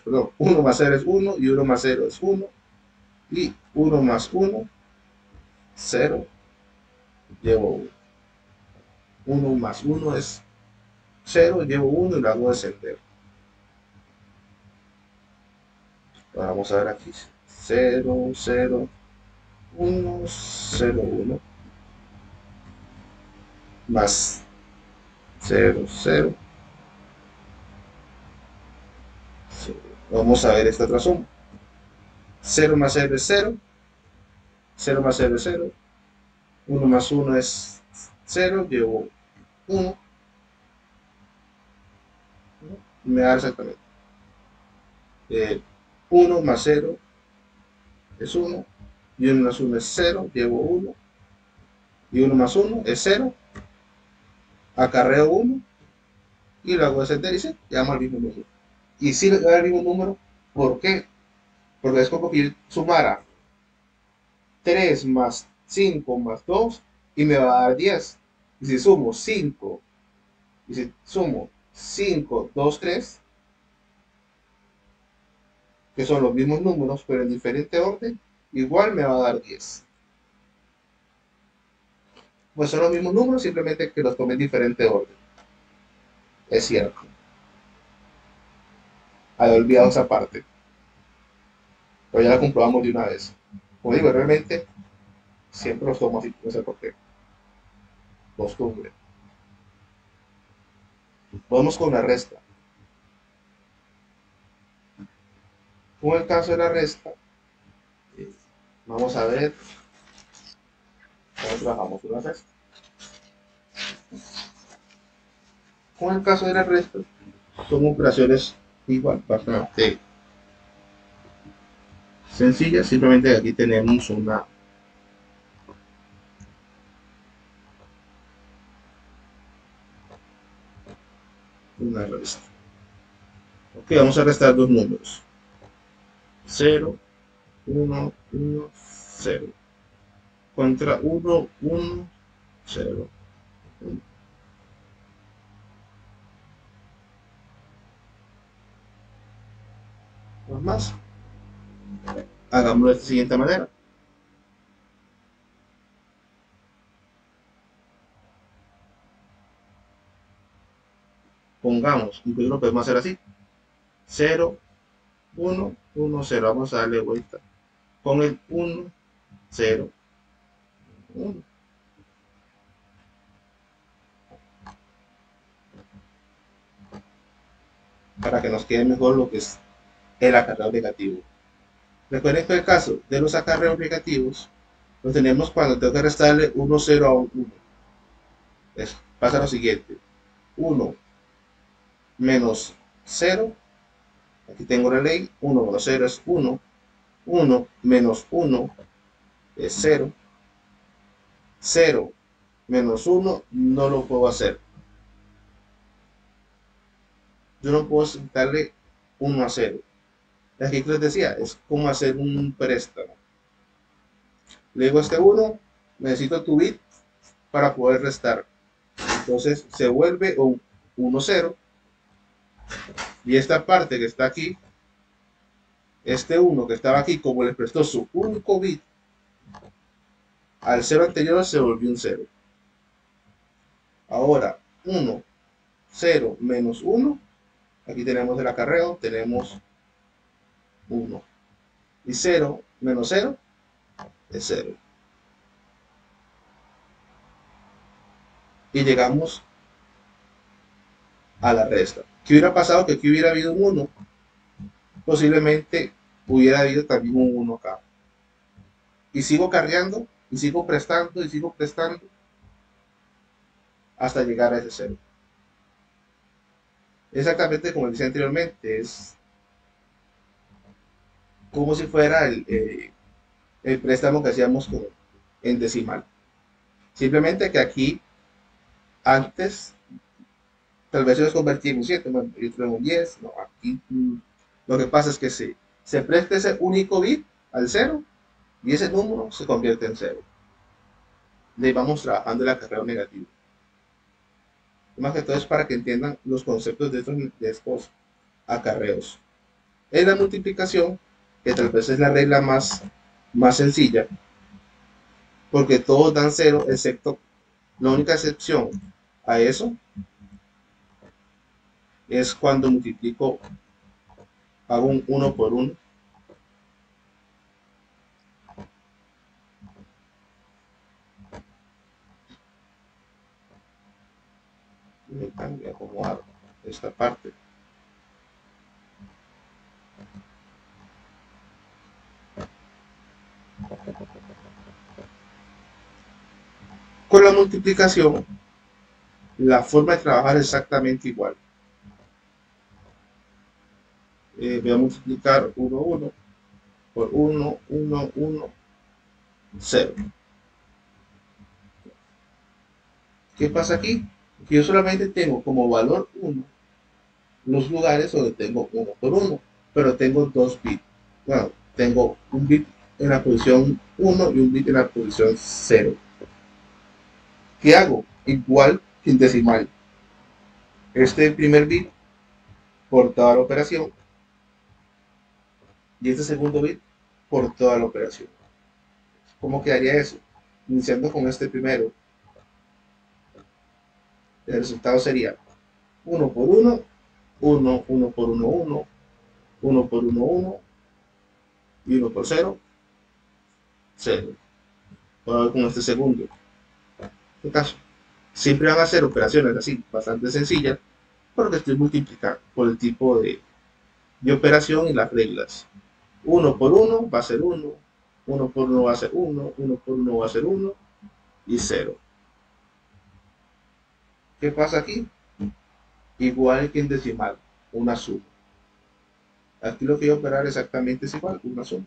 Speaker 1: perdón, 1 más 0 es 1 y 1 más 0 es 1 y 1 más 1, 0, llevo 1. 1 más 1 es 0, llevo 1 y lo hago descender. Ahora vamos a ver aquí, 0, 0, 1, 0, 1, más 0, 0. Vamos a ver esta otra suma. 0 más 0 es 0, 0 más 0 es 0, 1 más 1 es 0, llevo 1, me da exactamente 1 más 0 es 1, y 1 más 1 es 0, llevo 1, y 1 más 1 es 0, acarreo 1, y lo hago descender y sí, llamo al mismo número. Y si le da el mismo número, ¿por qué? Porque es como que yo sumara 3 más 5 más 2 y me va a dar 10. Y si sumo 5, y si sumo 5, 2, 3, que son los mismos números, pero en diferente orden, igual me va a dar 10. Pues son los mismos números, simplemente que los tomé en diferente orden. Es cierto. Había olvidado esa parte. Pero ya la comprobamos de una vez. Como digo, realmente siempre los tomo así, no sé por qué. Costumbre. Vamos con la resta. Con el caso de la resta, eh, vamos a ver cómo trabajamos una resta. Con el caso de la resta, son operaciones igual, bastante sencillas. Simplemente aquí tenemos una resta. Ok, vamos a restar dos números. 0, 1, 1, 0. Contra 1, 1, 0. 1. Más. Hagámoslo de esta siguiente manera. Pongamos, incluso lo podemos hacer así. 0, 1, 1, 0. Vamos a darle vuelta. Con el 1, 0, 1. Para que nos quede mejor lo que es el acarreo negativo. Recuerden que el caso de los acarreos negativos lo tenemos cuando tengo que restarle 1, 0 a un 1. Pasa lo siguiente. 1 menos 0. Aquí tengo la ley. 1 menos 0 es 1. 1 menos 1 es 0. 0 menos 1 no lo puedo hacer. Yo no puedo darle 1 a 0. Aquí que les decía, es como hacer un préstamo. Le digo a este 1, necesito tu bit para poder restar. Entonces se vuelve un 1, 0. Y esta parte que está aquí, este 1 que estaba aquí, como le prestó su único bit, al 0 anterior se volvió un 0. Ahora, 1, 0 menos 1. Aquí tenemos el acarreo, tenemos 1. Y 0 menos 0 es 0. Y llegamos a la resta. ¿Qué hubiera pasado? Que aquí hubiera habido un 1. Posiblemente hubiera habido también un 1 acá. Y sigo cargando, y sigo prestando, y sigo prestando, hasta llegar a ese 0. Exactamente como decía anteriormente, es como si fuera el préstamo que hacíamos en decimal. Simplemente que aquí, antes, tal vez se los convertí en un 7, bueno, y otro en un 10. No, aquí lo que pasa es que se presta ese único bit al 0 y ese número se convierte en 0. Le vamos trabajando el acarreo negativo. Más que todo es para que entiendan los conceptos de estos acarreos. En la multiplicación, que tal vez es la regla más sencilla, porque todos dan 0, excepto la única excepción a eso es cuando multiplico, hago un 1 por 1. Y me cambia acomodar esta parte. Con la multiplicación, la forma de trabajar es exactamente igual. Voy a multiplicar 1, 1 por 1, 1, 1, 0. ¿Qué pasa aquí? Que yo solamente tengo como valor 1 los lugares donde tengo 1 por 1, pero tengo 2 bits. Bueno, tengo un bit en la posición 1 y un bit en la posición 0. ¿Qué hago? Igual que en decimal. Este primer bit por toda la operación y este segundo bit por toda la operación. ¿Cómo quedaría eso? Iniciando con este primero, el resultado sería 1 por 1, 1, 1 por 1, 1, 1 por 1, 1, y 1 por 0, 0. Ahora con este segundo. En este caso, siempre van a ser operaciones así, bastante sencillas, porque estoy multiplicando por el tipo de operación y las reglas. 1 por 1 va a ser 1, 1 por 1 va a ser 1, 1 por 1 va a ser 1 y 0. ¿Qué pasa aquí? Igual que en decimal, una suma. Aquí lo que voy a operar exactamente es igual, una suma.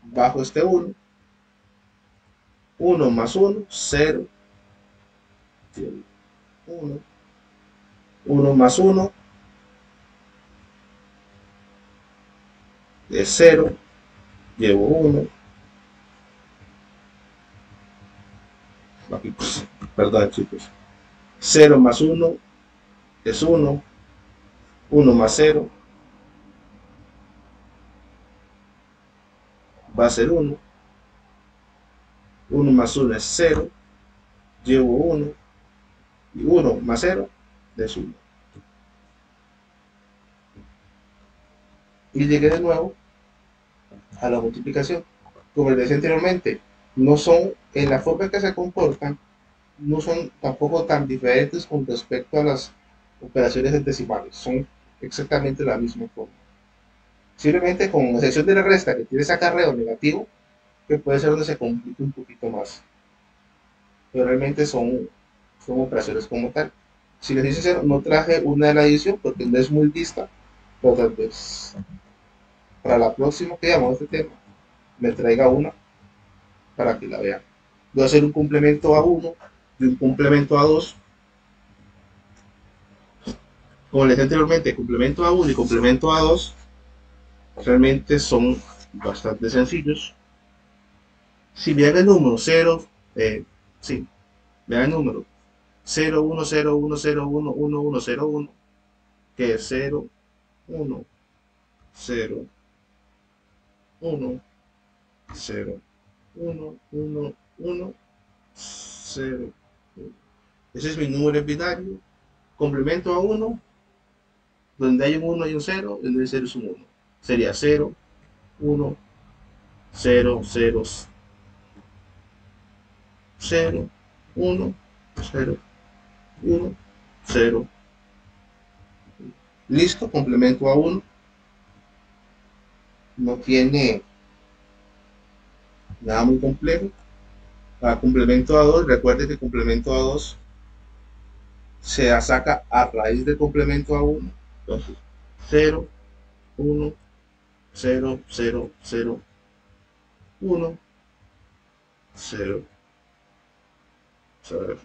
Speaker 1: Bajo este 1, 1 más 1, 0, 1, 1 más 1 es 0, llevo 1, aquí, pues, perdón chicos, 0 más 1 es 1, 1 más 0 va a ser 1, 1 más 1 es 0, llevo 1, y 1 más 0 es 1. Y llegué de nuevo a la multiplicación. Como les decía anteriormente, no son, en la forma en que se comportan, no son tampoco tan diferentes con respecto a las operaciones en decimales, son exactamente la misma forma. Simplemente con excepción de la resta que tiene ese acarreo negativo, que puede ser donde se complica un poquito más. Pero realmente son operaciones como tal. Si les soy sincero, no traje una de la edición porque no es muy vista, pero tal vez para la próxima que llamamos este tema, me traiga una para que la vean. Voy a hacer un complemento a 1 y un complemento a 2. Como les dije anteriormente, complemento a 1 y complemento a 2 realmente son bastante sencillos. Si vean el número 0, sí, vean el número 0, 1, 0, 1, 0, 1, 1, 1, 0, 1, que es 0, 1, 0, 1, 0, 1, 1, 1, 0. Ese es mi número binario. Complemento a 1, donde hay un 1 y un 0, donde el 0 es un 1. Sería 0, 1, 0, 0, 0, 1, 0, 1, 0. Listo, complemento a 1. No tiene nada muy complejo. Para complemento a 2, recuerde que complemento a 2 se saca a raíz del complemento a 1. Entonces, 0, 1, 0, 0, 0, 1, 0, 0,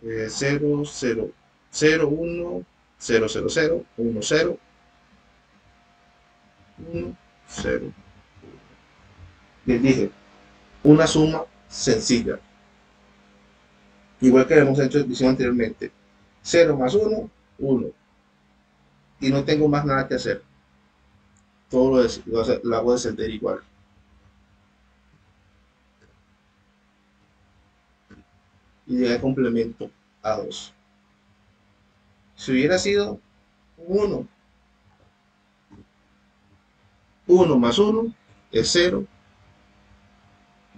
Speaker 1: 0, 0, 0, 1, 0, 0, 0, 1, 0, 1, 0. Les dije, una suma sencilla. Igual que hemos hecho edición anteriormente. 0 más 1, 1. Y no tengo más nada que hacer. Todo lo hago descender igual. Y llegué al complemento a 2. Si hubiera sido 1, 1 más 1 es 0,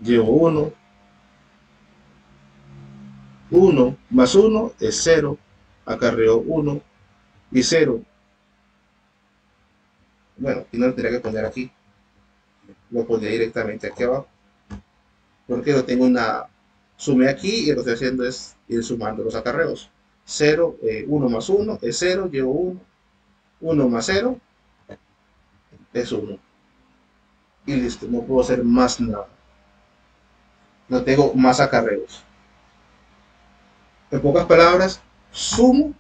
Speaker 1: llevo 1, 1 más 1 es 0, acarreo 1 y 0. Bueno, aquí no lo tendría que poner aquí, lo pondría directamente aquí abajo, porque lo tengo una, sumé aquí y lo que estoy haciendo es ir sumando los acarreos. 0, 1 más 1 es 0, llevo 1, 1 más 0 es 1. Y listo, no puedo hacer más nada. No tengo más acarreos. En pocas palabras, sumo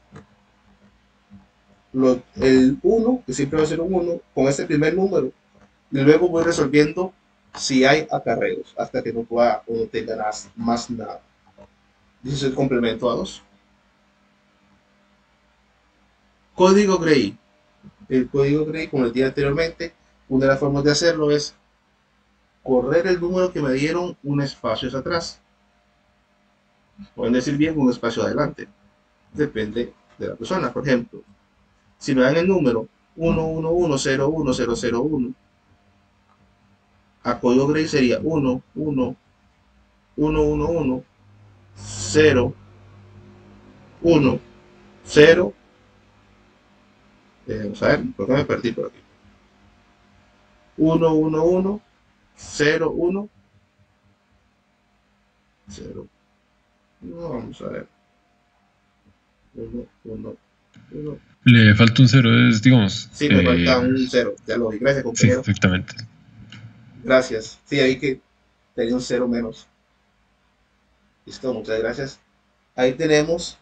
Speaker 1: el 1, que siempre va a ser un 1, con este primer número, y luego voy resolviendo si hay acarreos, hasta que no pueda o no tenga más nada. Ese es el complemento a 2. Código Gray. El código Gray, como les dije anteriormente, una de las formas de hacerlo es correr el número que me dieron un espacio hacia atrás. Pueden decir bien un espacio adelante. Depende de la persona. Por ejemplo, si me dan el número 1, 1, 1, 0, 1, 0, 0, 1. A código Gray sería 1, 1, 1, 1, 1, 0, 1, 0. Vamos a ver, ¿por qué me perdí por aquí? 1, 1, 1, 0, 1, 0. No, vamos a ver. 1, 1, 1.
Speaker 2: Le falta un 0, es, digamos.
Speaker 1: Sí, me falta un 0. Ya lo vi. Gracias,
Speaker 2: Sí,
Speaker 1: compañero.
Speaker 2: exactamente.
Speaker 1: Gracias. Sí, ahí que tenía un 0 menos. Listo, muchas gracias. Ahí tenemos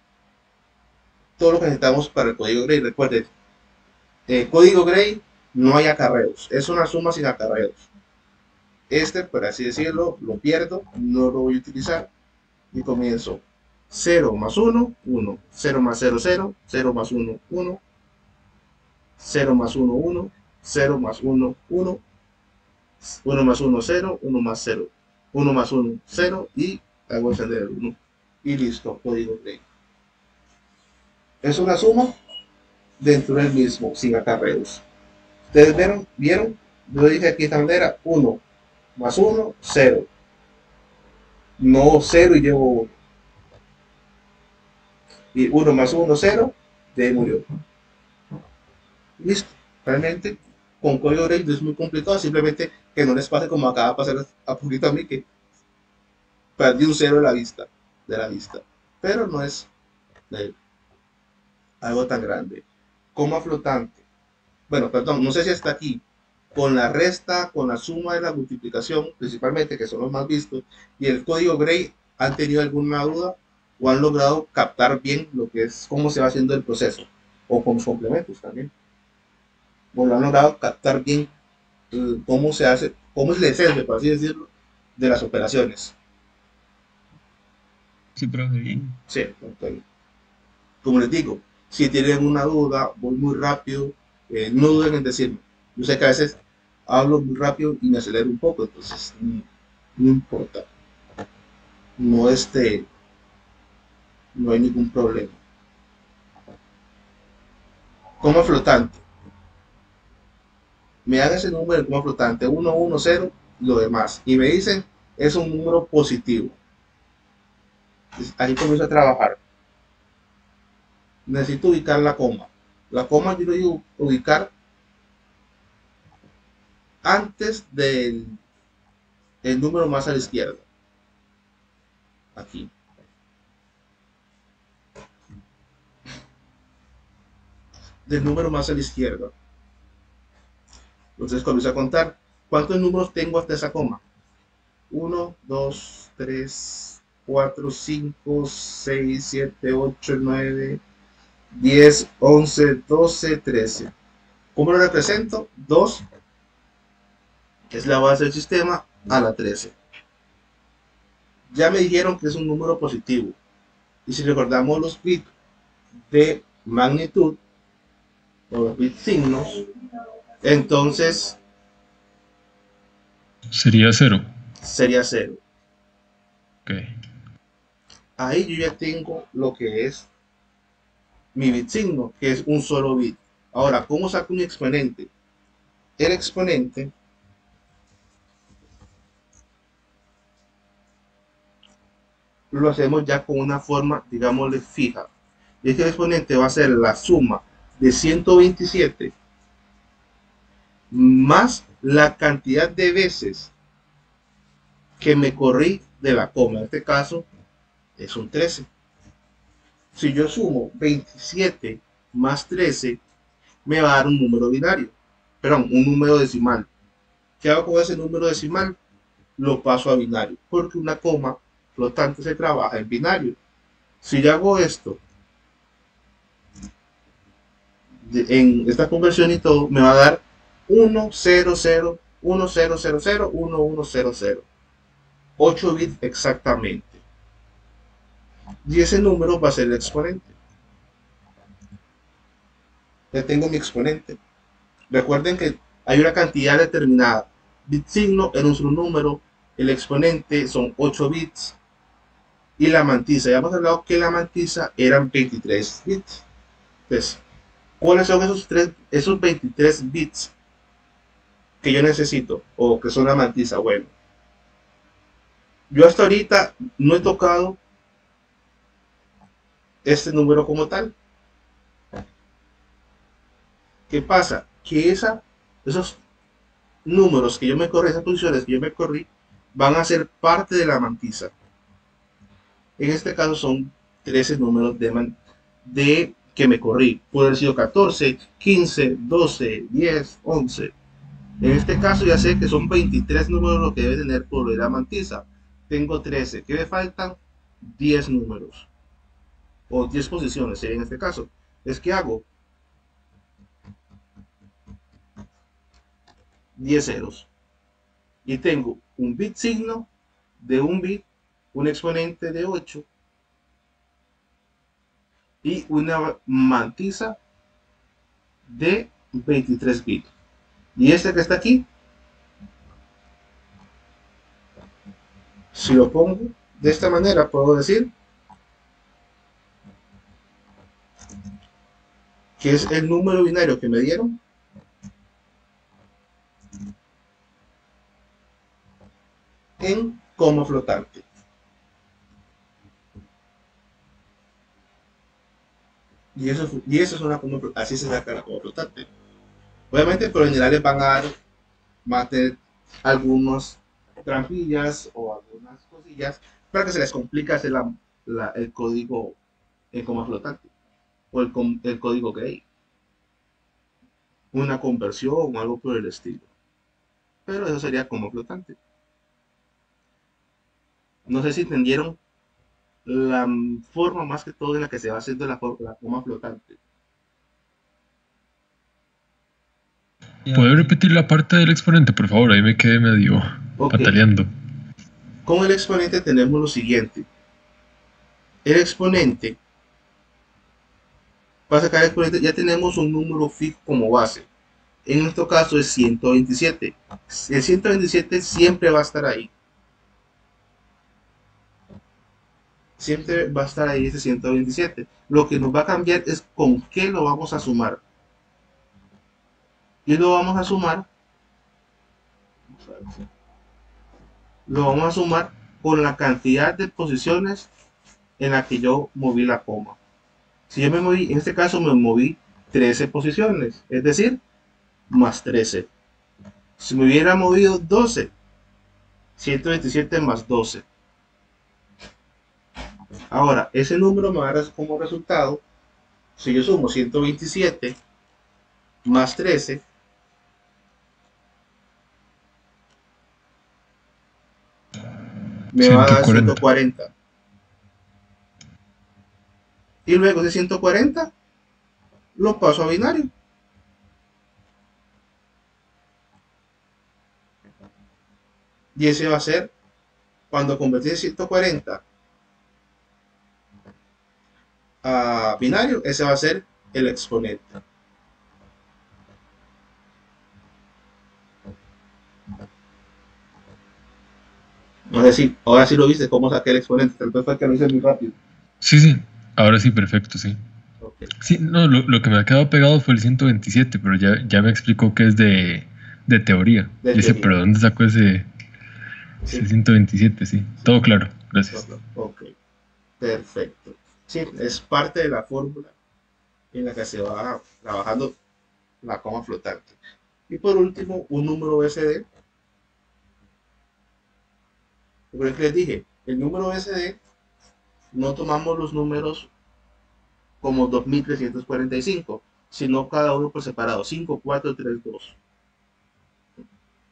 Speaker 1: todo lo que necesitamos para el código Gray. Recuerden, código Gray no hay acarreos. Es una suma sin acarreos. Por así decirlo, lo pierdo, no lo voy a utilizar. Y comienzo 0 más 1, 1. 0 más 0, 0. 0 más 1, 1. 0 más 1, 1. 0 más 1, 1. 1 más 1, 0. 1 más 0. 1 más 1, 0. Y hago encender el 1. Y listo, código Gray. Es una suma dentro del mismo, sin acarreos. ¿Ustedes vieron? Yo dije aquí esta manera, 1 más 1, 0. No 0 y llevo 1. Y 1 más 1, 0, de ahí murió. Listo. Realmente, con código Gray no es muy complicado, simplemente que no les pase como acaba de pasar a poquito a mí, que perdí un 0 de la vista. Pero no es algo tan grande. Coma flotante. Bueno, perdón, no sé si hasta aquí. Con la resta, con la suma de la multiplicación, principalmente, que son los más vistos, y el código Gray, ¿han tenido alguna duda o han logrado captar bien lo que es, cómo se va haciendo el proceso? O con los complementos también. O lo han logrado captar bien cómo se hace, cómo es la esencia, por así decirlo, de las operaciones.
Speaker 3: Sí, profe, bien.
Speaker 1: Sí, entonces, como les digo, si tienen una duda, voy muy rápido, no duden en decirme. Yo sé que a veces hablo muy rápido y me acelero un poco, entonces no importa. No, no hay ningún problema. Coma flotante. Me dan ese número de coma flotante, 1, 1, 0, lo demás. Y me dicen, es un número positivo. Entonces, ahí comienzo a trabajar. Necesito ubicar la coma. La coma yo lo digo ubicar antes del el número más a la izquierda. Aquí. Del número más a la izquierda. Entonces comienzo a contar. ¿Cuántos números tengo hasta esa coma? 1, 2, 3, 4, 5, 6, 7, 8, 9, 10, 11, 12, 13. ¿Cómo lo represento? 2 es la base del sistema a la 13. Ya me dijeron que es un número positivo. Y si recordamos los bits de magnitud, o los bits signos, entonces
Speaker 2: Sería 0.
Speaker 1: sería 0.
Speaker 2: Ok.
Speaker 1: Ahí yo ya tengo lo que es mi bit signo, que es un solo bit. Ahora, ¿cómo saco un exponente? El exponente lo hacemos ya con una forma, digámosle, fija. Y este exponente va a ser la suma de 127 más la cantidad de veces que me corrí de la coma. En este caso es un 13. Si yo sumo 27 más 13, me va a dar un número binario. Perdón, un número decimal. ¿Qué hago con ese número decimal? Lo paso a binario, porque una coma flotante se trabaja en binario. Si yo hago esto en esta conversión y todo, me va a dar 1, 0, 0, 1, 0, 0, 0, 1, 1, 0, 0. 8 bits exactamente. Y ese número va a ser el exponente. Ya tengo mi exponente. Recuerden que hay una cantidad determinada. Bit signo era un solo número. El exponente son 8 bits. Y la mantisa, ya hemos hablado que la mantisa eran 23 bits. Entonces, ¿Cuáles son esos 23 bits que yo necesito o que son la mantiza? Bueno, yo hasta ahorita no he tocado este número como tal. ¿Qué pasa? Que esos números que yo me corrí, esas posiciones que yo me corrí, van a ser parte de la mantiza. En este caso son 13 números de que me corrí. Puede haber sido 14, 15, 12, 10, 11. En este caso ya sé que son 23 números lo que debe tener por la mantiza. Tengo 13. ¿Qué me faltan? 10 números. O 10 posiciones en este caso. Es que hago 10 ceros. Y tengo un bit signo de un bit, un exponente de 8 y una mantiza de 23 bits. Y este que está aquí, si lo pongo de esta manera, puedo decir que es el número binario que me dieron en coma flotante. Y eso es una coma, así se saca la coma flotante. Obviamente, por lo general les van a tener algunas trampillas o algunas cosillas para que se les complique hacer el código en coma flotante o el código gray, una conversión o algo por el estilo. Pero eso sería coma flotante. No sé si entendieron la forma más que todo en la que se va haciendo la coma flotante.
Speaker 2: ¿Puedes repetir la parte del exponente, por favor? Ahí me quedé medio pataleando.
Speaker 1: Con el exponente tenemos lo siguiente. El exponente, para sacar el exponente ya tenemos un número fijo como base. En nuestro caso es 127. El 127 siempre va a estar ahí. Siempre va a estar ahí ese 127. Lo que nos va a cambiar es con qué lo vamos a sumar. Y lo vamos a sumar con la cantidad de posiciones en la que yo moví la coma. Si yo me moví, en este caso me moví 13 posiciones, es decir, más 13. Si me hubiera movido 12, 127 más 12. Ahora, ese número me va a dar como resultado, si yo sumo 127 más 13, me va a dar 140. Y luego de 140 lo paso a binario. Y ese va a ser, cuando convertí 140 a binario, ese va a ser el exponente. No sé si ahora sí lo viste cómo saqué el exponente, tal vez fue que lo hice muy rápido.
Speaker 2: Sí, ahora sí, perfecto, sí. Okay. Sí, no, lo que me ha quedado pegado fue el 127, pero ya me explicó que es de teoría. Dice, pero ¿dónde sacó ese 127? Sí, todo claro, gracias.
Speaker 1: Ok, perfecto. Sí, es parte de la fórmula en la que se va trabajando la coma flotante. Y por último, un número BCD. Por eso les dije, el número BCD no tomamos los números como 2345, sino cada uno por separado, 5, 4, 3, 2.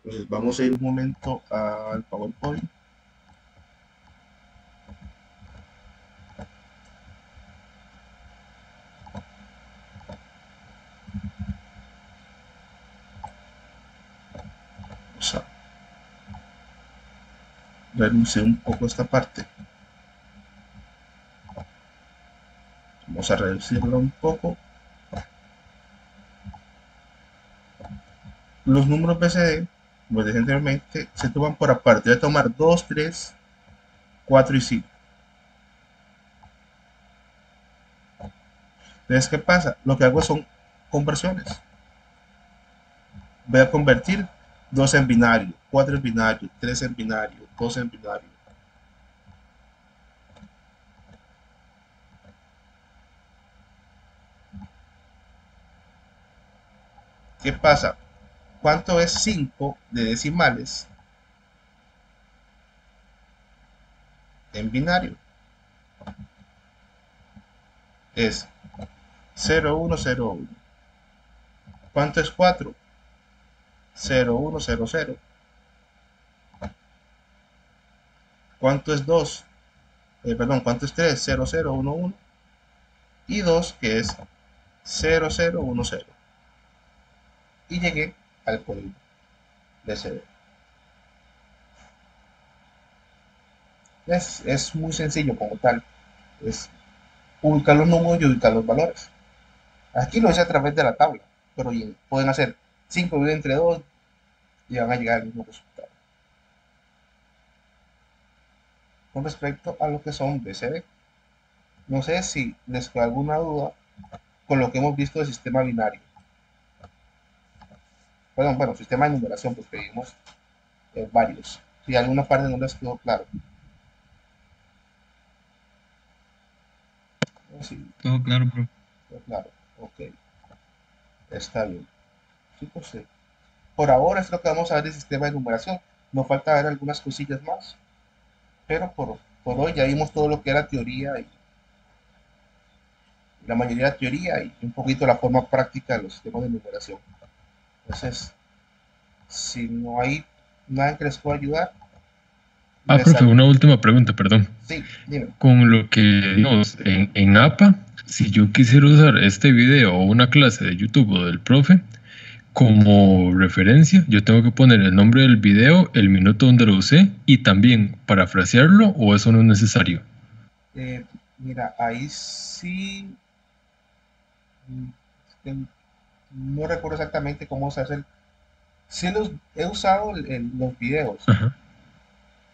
Speaker 1: Entonces vamos a ir un momento al PowerPoint. Vamos a reducir un poco esta parte. Vamos a reducirlo un poco. Los números BCD, como dije anteriormente, se toman por aparte. Voy a tomar 2, 3, 4 y 5. Entonces, ¿qué pasa? Lo que hago son conversiones. Voy a convertir 2 en binario, 4 en binario, 3 en binario, 2 en binario. ¿Qué pasa? ¿Cuánto es 5 de decimales en binario? Es 0, 1, 0, 1. ¿Cuánto es 4? 0, 1, 0, 0. ¿Cuánto es 2? Perdón, ¿cuánto es 3? 0, 0, 1, 1. Y 2, que es 0, 0, 1, 0. Y llegué al código de CD. Es muy sencillo como tal. Es ubicar los números y ubicar los valores. Aquí lo hice a través de la tabla, pero pueden hacer 5 dividido entre 2 y van a llegar al mismo resultado. Con respecto a lo que son BCD, no sé si les queda alguna duda con lo que hemos visto del sistema binario. Perdón, bueno, sistema de numeración, porque vimos varios. Si alguna parte no les quedó claro. Sí,
Speaker 3: Todo claro, profe.
Speaker 1: claro, ok, está bien. Chicos, por ahora es lo que vamos a ver del sistema de numeración. Nos falta ver algunas cosillas más, pero por hoy ya vimos todo lo que era teoría y la mayoría de la teoría y un poquito la forma práctica de los sistemas de numeración. Entonces, si no hay nada que les pueda ayudar,
Speaker 2: Profe, una última pregunta, perdón.
Speaker 1: Sí, dime.
Speaker 2: Con lo que, digamos, en APA, si yo quisiera usar este video o una clase de YouTube o del profe como referencia, yo tengo que poner el nombre del video, el minuto donde lo usé y también parafrasearlo, ¿o eso no es necesario?
Speaker 1: Mira, ahí sí, no recuerdo exactamente cómo se hace. Sí he usado los videos.
Speaker 2: Ajá.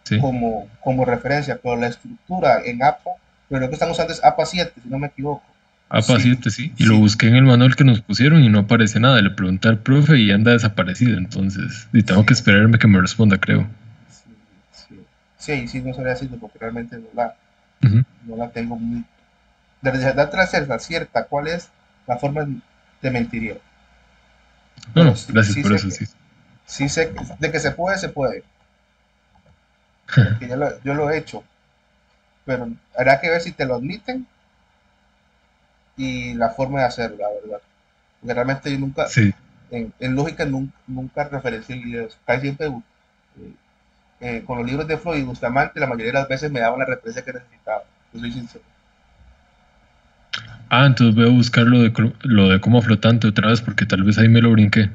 Speaker 2: Sí.
Speaker 1: como referencia, pero la estructura en APA, pero lo que están usando es APA 7, si no me equivoco.
Speaker 2: APA 7, sí. Y lo busqué en el manual que nos pusieron y no aparece nada. Le pregunté al profe y anda desaparecido. Entonces, y tengo que esperarme que me responda, creo.
Speaker 1: Sí, no sabría decirlo porque realmente no la tengo muy. De verdad, cierta, ¿cuál es la forma? Te mentiría.
Speaker 2: No, gracias por eso, sí.
Speaker 1: Sí sé de que se puede, se puede. Porque yo lo he hecho, pero habrá que ver si te lo admiten y la forma de hacerlo, la verdad. Porque realmente yo nunca, en lógica, nunca referencié videos. Casi siempre con los libros de Freud y Bustamante, la mayoría de las veces me daban la referencia que necesitaba. Yo soy sincero.
Speaker 2: Entonces voy a buscar lo de coma flotante otra vez porque tal vez ahí me lo brinqué.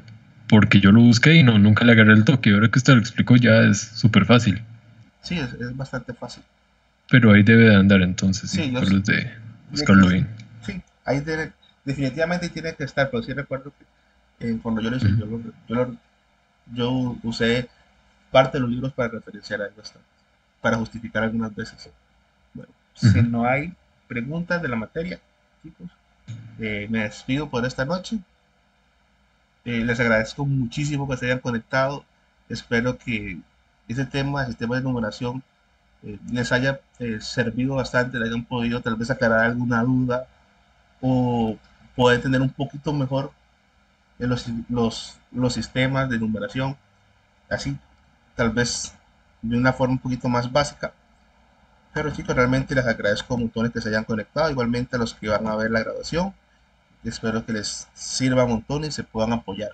Speaker 2: Porque yo lo busqué y nunca le agarré el toque. Ahora que usted lo explicó ya es súper fácil.
Speaker 1: Sí, es bastante fácil.
Speaker 2: Pero ahí debe de andar entonces, sí, solo es de buscarlo bien.
Speaker 1: Sí, ahí definitivamente tiene que estar, pero sí recuerdo que cuando yo lo hice, yo usé parte de los libros para referenciar algo bastante, para justificar algunas veces. Bueno, si no hay preguntas de la materia, chicos, me despido por esta noche. Les agradezco muchísimo que se hayan conectado. Espero que ese tema, el sistema de numeración, les haya servido bastante, les hayan podido tal vez aclarar alguna duda o poder entender un poquito mejor los sistemas de numeración, así tal vez de una forma un poquito más básica. Pero chicos, realmente les agradezco montones que se hayan conectado, igualmente a los que van a ver la grabación. Espero que les sirva un montón y se puedan apoyar.